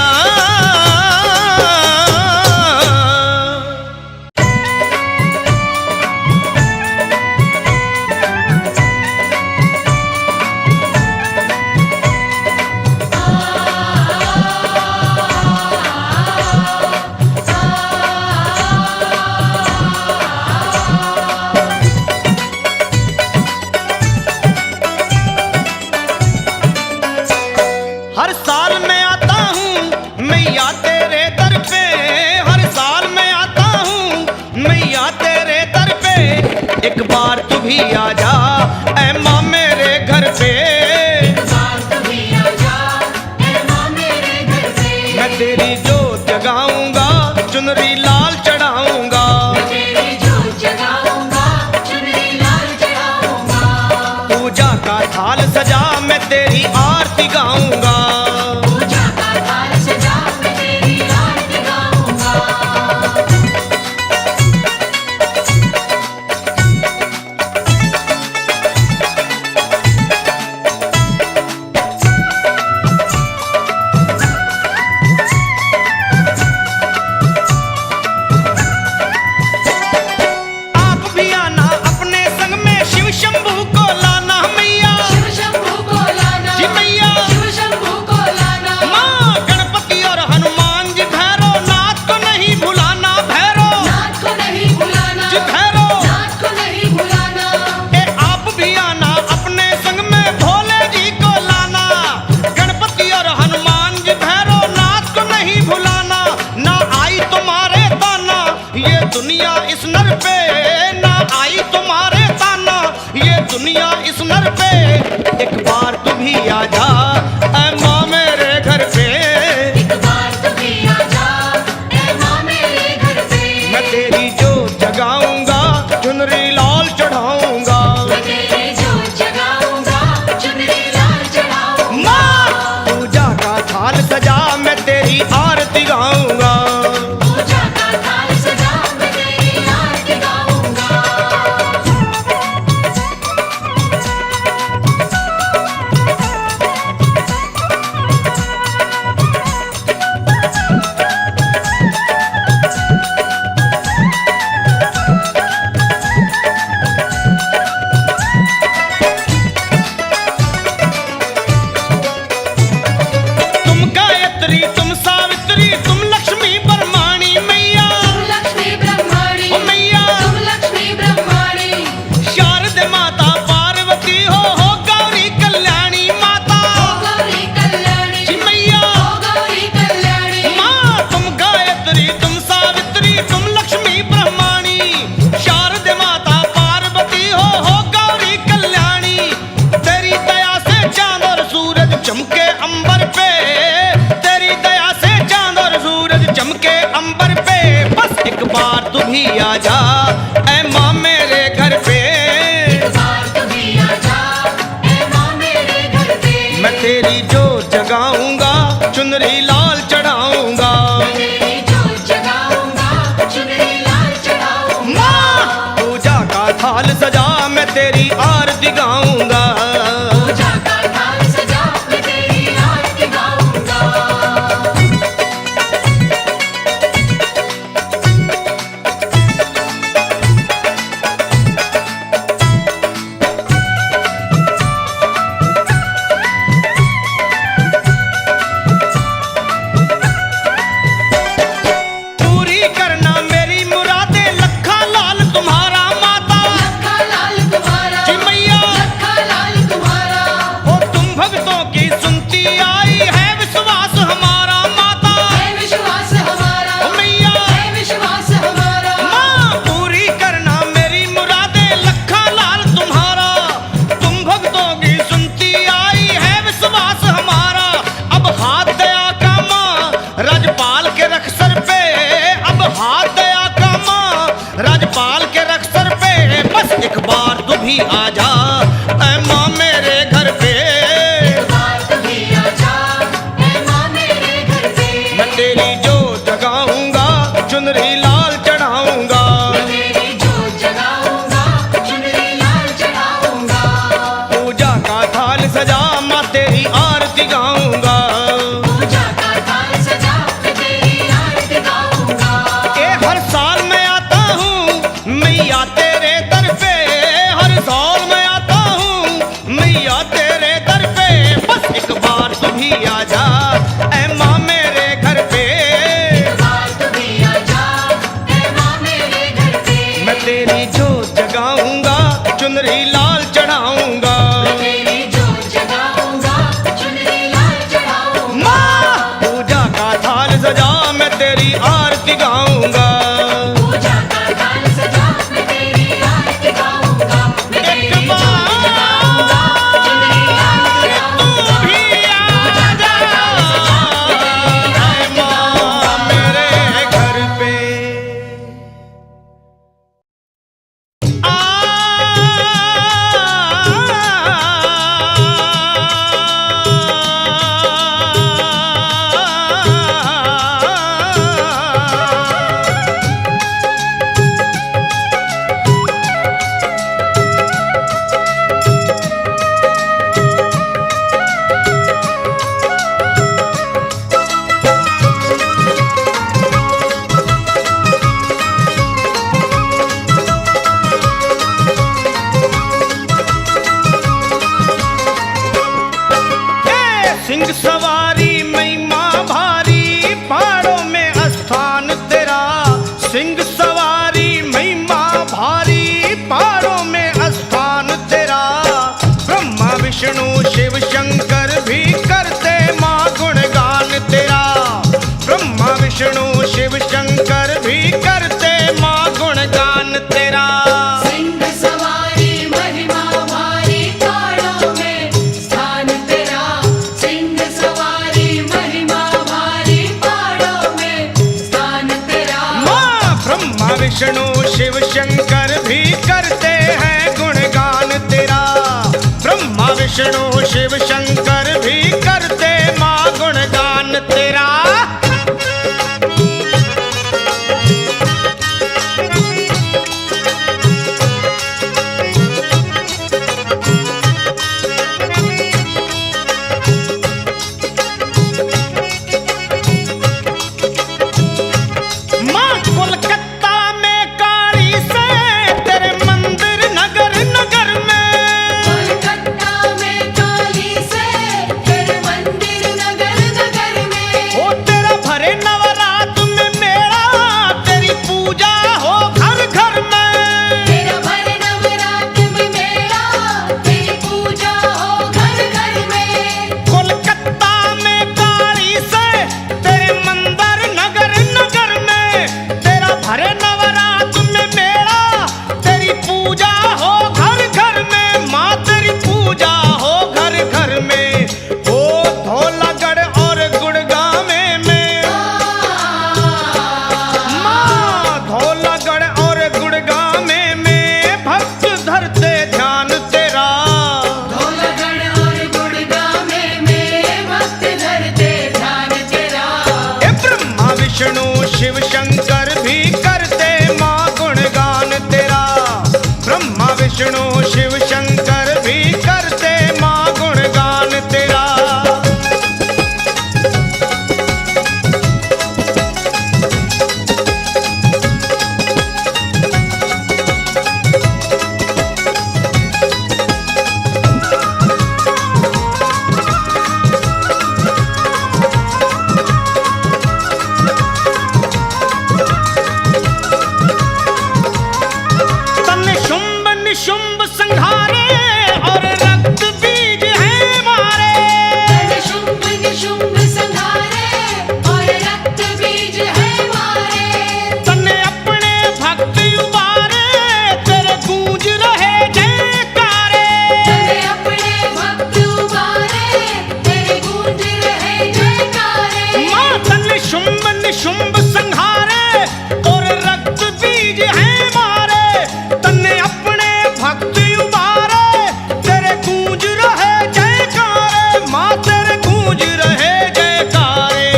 हर साल मैं आता हूँ मैया तेरे दर पे, हर साल मैं आता हूँ मैया तेरे दर पे, एक बार तू भी आ जा ऐ माँ मेरे घर पे, मैं तेरी जोत जगाऊंगा चुनरी लाल चढ़ाऊंगा, पूजा का थाल सजा मैं तेरी आरती गाऊंगा। आप भी आना अपने संग में शिव शंभू को लाना मैया, जी मैया माँ गणपति और हनुमान जी भैरो नाथ को नहीं भुलाना, भैरो जी भैरो। ए आप भी आना अपने संग में भोले जी को लाना, गणपति और हनुमान जी भैरो नाथ को नहीं भुलाना, ना आई तुम्हारे ताना ये दुनिया इस नर पे, ना आई तुम्हारे ताना ये दुनिया इस नर पे, एक बार तू भी आ जा ऐ माँ मेरे घर पे, मैं तेरी जोत जगाऊंगा चुनरी लाल चढ़ाऊंगा, माँ पूजा का थाल सजा मैं तेरी आरती गाऊंगा। चुनरी लाल चढ़ाऊंगा। तेरी जोत जगाऊंगा, चुनरी लाल चढ़ाऊंगा। माँ पूजा का थाल सजा मैं तेरी आरती गाऊंगा। पूजा का थाल सजा मैं तेरी आरती गाऊंगा। पूरी करना मेरी मुरादे लखा लाल तुम्हारा माता। लखा लाल तुम्हारा, जी मैया लखा लाल तुम्हारा। ओ तुम भक्तों की सुनती आई है विश्वास हमारा माता। है विश्वास हमारा, ओ मैया है विश्वास हमारा। माँ पूरी करना मेरी मुरादे लखा लाल तुम्हारा। तुम भक्तों की सुनती आई है विश्वास हमारा। अब हाथ दया का माँ राजपाल के रख सर पे। अब हाथ दया का माँ राजपाल के रख सर पे। बस एक बार तू भी आ जा ऐ माँ मेरे घर पे। बात भी आजा, ऐ माँ मेरे घर पे। मैं तेरी जोत जगाऊंगा, चुनरी लाल चढ़ाऊंगा। तेरी जोत जगाऊंगा, चुनरी लाल चढ़ाऊंगा। पूजा का थाल सजा माँ तेरी आरती गाऊंगा। पूजा का थाल सजा मैं तेरी आरती गाऊंगा। ए हर साल मैं आता हूँ मैया तेरे दर पे। हर साल मैं आता हूँ मैया तेरे दर पे। बस एक बार तू भी आ जा ऐ माँ मेरे घर पे। बात भी आजा, ऐ माँ मेरे घर पे। मैं तेरी जोत जगाऊंगा, चुनरी लाल चढ़ाऊंगा। तेरी जोत जगाऊंगा, चुनरी लाल चढ़ाऊंगा। माँ पूजा का थाल सजा मैं तेरी आरती गाऊंगा। पूजा का थाल सजा मैं तेरी आरती गाऊंगा। मैं तेरी एक जोत जगाऊंगा, चुनरी लाल चढ़ाऊंगा। तू भी आ जा ऐ माँ मेरे घर पे। ए, सिंह सवारी महिमा भारी पहाड़ों में स्थान तेरा। सिंह सवारी महिमा भारी पहाड़ों में स्थान तेरा। ब्रह्मा विष्णु शिव शंकर भी करते माँ गुणगान तेरा। ब्रह्मा विष्णु शिव शंकर भी करते माँ गुणगान तेरा। सिंह सवारी महिमा भारी पहाड़ों में स्थान तेरा। सिंह सवारी महिमा भारी पहाड़ों में स्थान तेरा। माँ ब्रह्मा विष्णु शिव शंकर भी करते हैं गुणगान तेरा। ब्रह्मा विष्णु शिव शंकर भी करते माँ गुणगान तेरा। माँ कोलकाता में काली से तेरे मंदिर नगर नगर में। कोलकाता में काली शुंभ संहारे और रक्त बीज है मारे, तन्ने अपने भक्त उबारे, तेरे गूंज रहे जयकारे, माँ तेरे गूंज रहे जयकारे।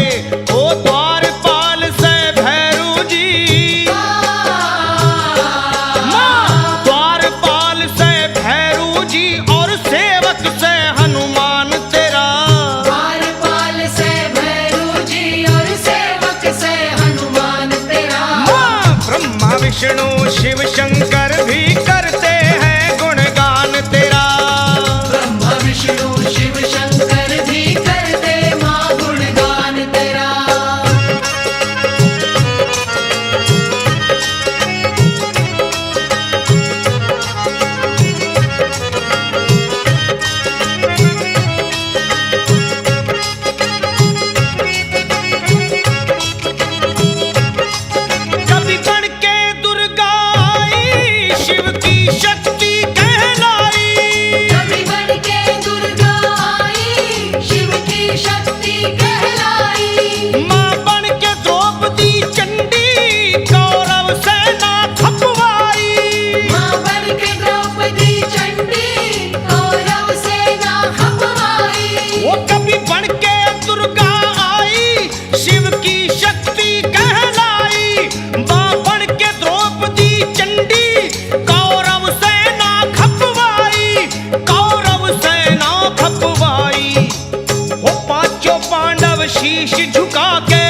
ओ द्वारपाल से भैरू जी, माँ द्वारपाल से भैरू जी, और सेवक से हनुमान तेरा। द्वारपाल से भैरू जी और सेवक से हनुमान तेरा। माँ ब्रह्मा विष्णु शिव शंकर भी करते हैं गुणगान तेरा। ब्रह्मा विष्णु शिव शंकर भी करते माँ गुणगान तेरा। कभी बन के दुर्गा आई, शिव की शक्ति कहलाई। कभी बन के दुर्गा आई, शिव की शक्ति कहलाई। माँ बन के द्रौपदी चंडी, कौरव सेना खपवाई। माँ बन के द्रौपदी चंडी, कौरव सेना खपवाई। वो कभी बन के दुर्गा आई, शिव की शक्ति कहलाई। माँ बन के द्रौपदी चंडी, कौरव सेना खपवाई, कौरव सेना खपवाई। वो पांचों पांडव शीश झुका के,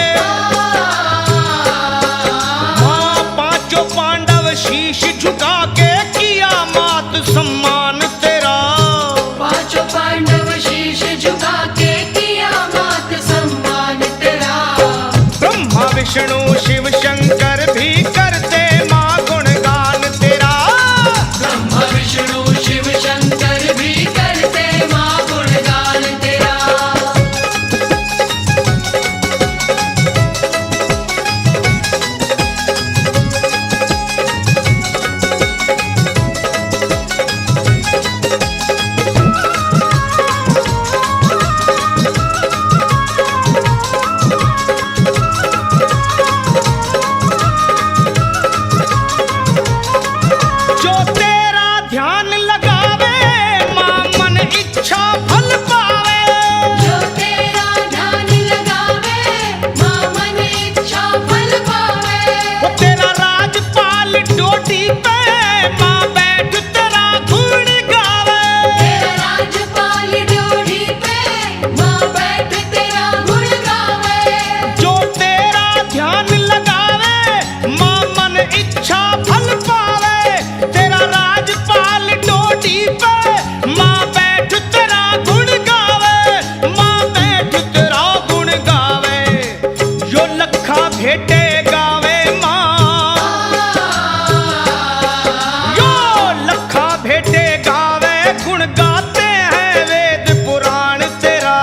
माँ पांचों पांडव शीश झुका के किया मात सम्मान तेरा। पांचों पांडव शीश झुका के किया मात सम्मान तेरा। ब्रह्मा विष्णु शिव शंकर भी करते माँ गुणगान तेरा। ब्रह्मा विष्णु शिव शंकर भी करते माँ गुणगान तेरा। जो तेरा ध्यान लगावे, माँ मन इच्छा फल पावे। जो तेरा ध्यान लगावे, माँ मन इच्छा फल पावे। वो तेरा राजपाल डोटी पे, माँ बैठ तेरा गुण गावे। तेरा राजपाल ड्योढ़ी पे, माँ बैठ तेरा गुण गावे। जो तेरा ध्यान लगावे, माँ मन इच्छा फल पावे। तेरा राजपाल डोटी पे, माँ बैठ तेरा गुण गावे, माँ बैठ तेरा गुण गावे। यो लखा भेटे गावे माँ, यो लखा भेटे गावे, गुण गाते हैं वेद पुराण तेरा।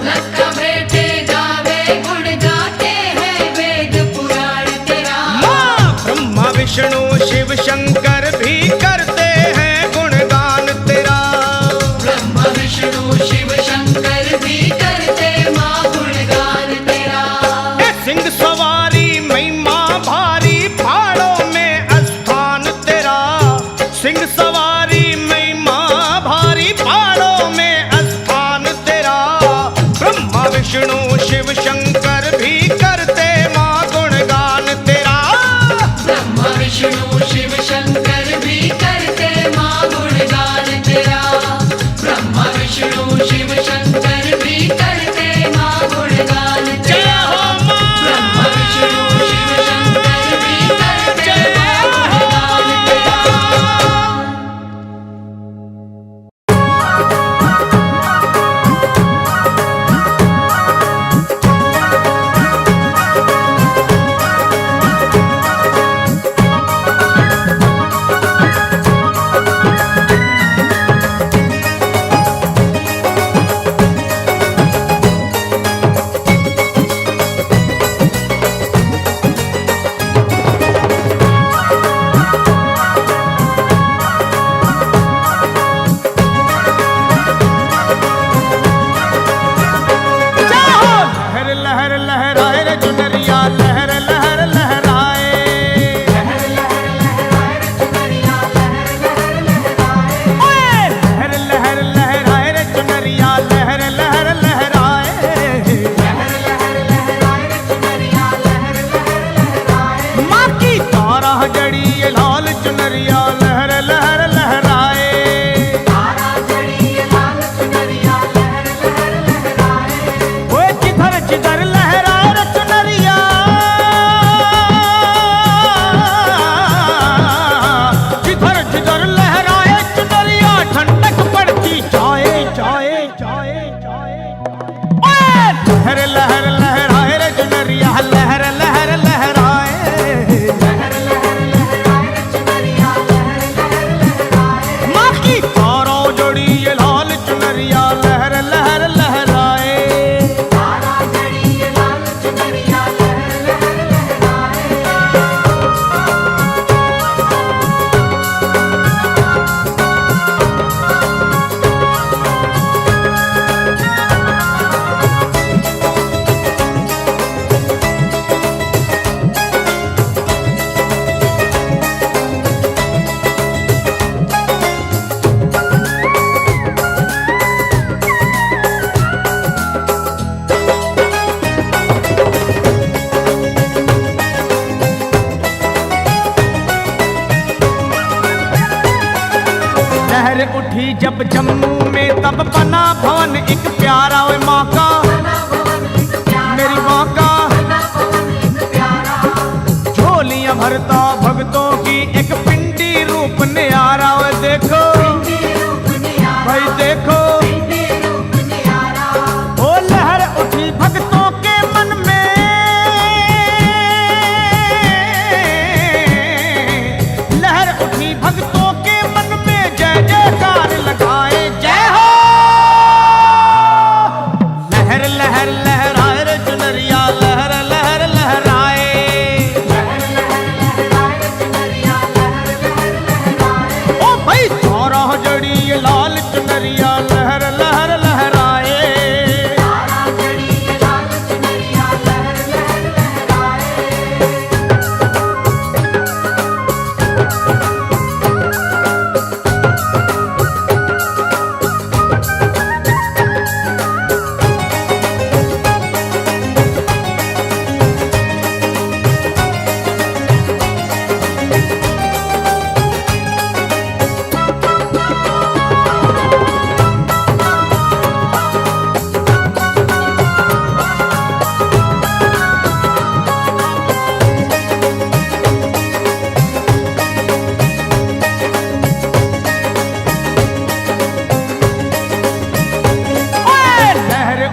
लखा बेटे गावे गुण गाते हैं वेद पुराण तेरा। माँ ब्रह्मा विष्णु शिव शंकर भी करते हैं गुणगान तेरा। ब्रह्मा विष्णु शिव शंकर भी करते माँ गुणगान तेरा। ए सिंह सवारी महिमा भारी, पहाड़ों में स्थान तेरा। सिंह सवारी महिमा भारी, पहाड़ों में स्थान तेरा। ब्रह्मा विष्णु शिव शंकर भी करते माँ गुणगान तेरा। ब्रह्मा विष्णु शिव शंकर भी करते माँ गुणगान तेरा। ब्रह्मा विष्णु शिव शंकर भी करते माँ गुणगान जय तेरा। हो माँ। ब्रह्मा विष्णु शिव शंकर भी करते माँ गुणगान तेरा। लहर लहर लहराए रे चुनरिया लहर उठी जब जम्मू में तब बना भवन एक प्यारा, ओए माँ का मेरी माँ का झोलियां भरता भक्तों की एक पिंडी रूप न्यारा। ओए देखो भाई देखो, ओ लहर उठी भक्तों के मन में, लहर उठी भक्तों के मन में, जय जयकार लगाए जय हो। लहर लहर लहराए रे चुनरिया, लहर लहर लहराए, ओ भाई चौराह जड़ी ये लाल चुनरिया, लहर लहर लहराए।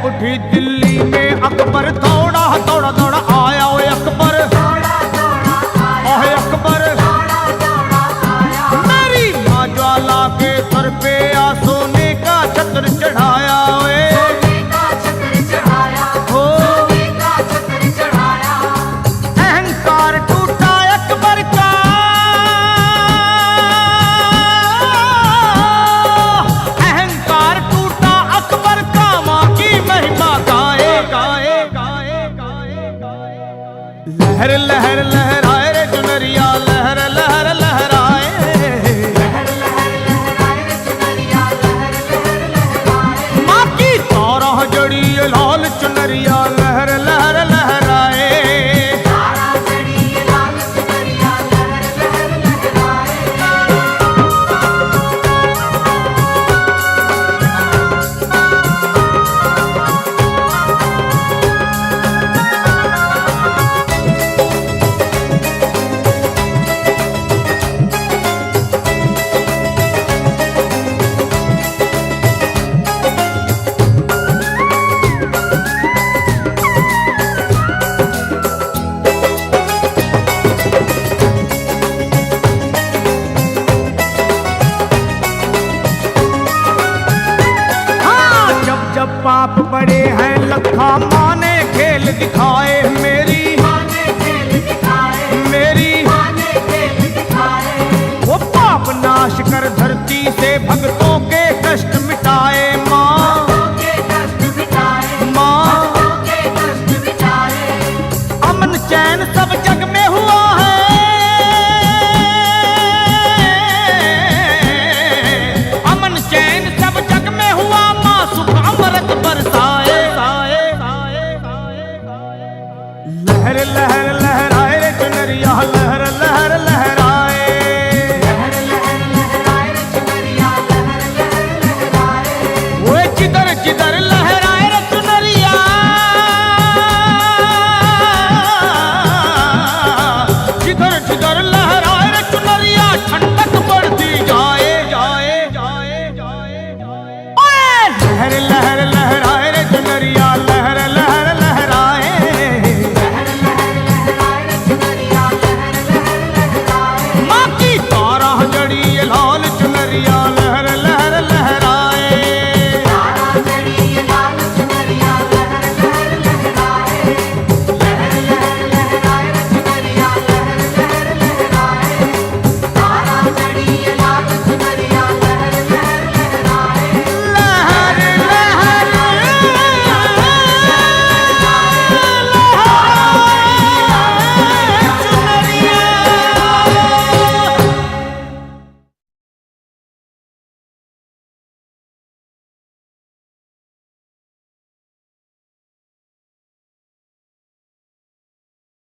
उठी दिल्ली में अकबर दौड़ा दौड़ा दौड़ा आया, ओए अकबर ओए अकबर, मेरी माँ ज्वाला के सर पे आ सोने का छत्र चढ़ाया, ओए हो अहंकार टूटा अकबर का, अहंकार टूटा अकबर का, माँ की महिमा गाए गाए गाए गाए गाए। लहर लहर लहराए रे चुनरिया, लहर लहर लहराए, माँ की चौराह जड़ी ये लाल चुनरिया, लहर लहर लहराए। पाप बड़े हैं लखा, माँ ने खेल दिखाए मेरी, मेरी वो पाप नाश कर धरती से भक्तों के कष्ट मिटाए माँ, माँ अमन चैन सब जग में हुआ है, अमन चैन सब जग में हुआ, माँ सुख अमृत बरसाए। लहर लहर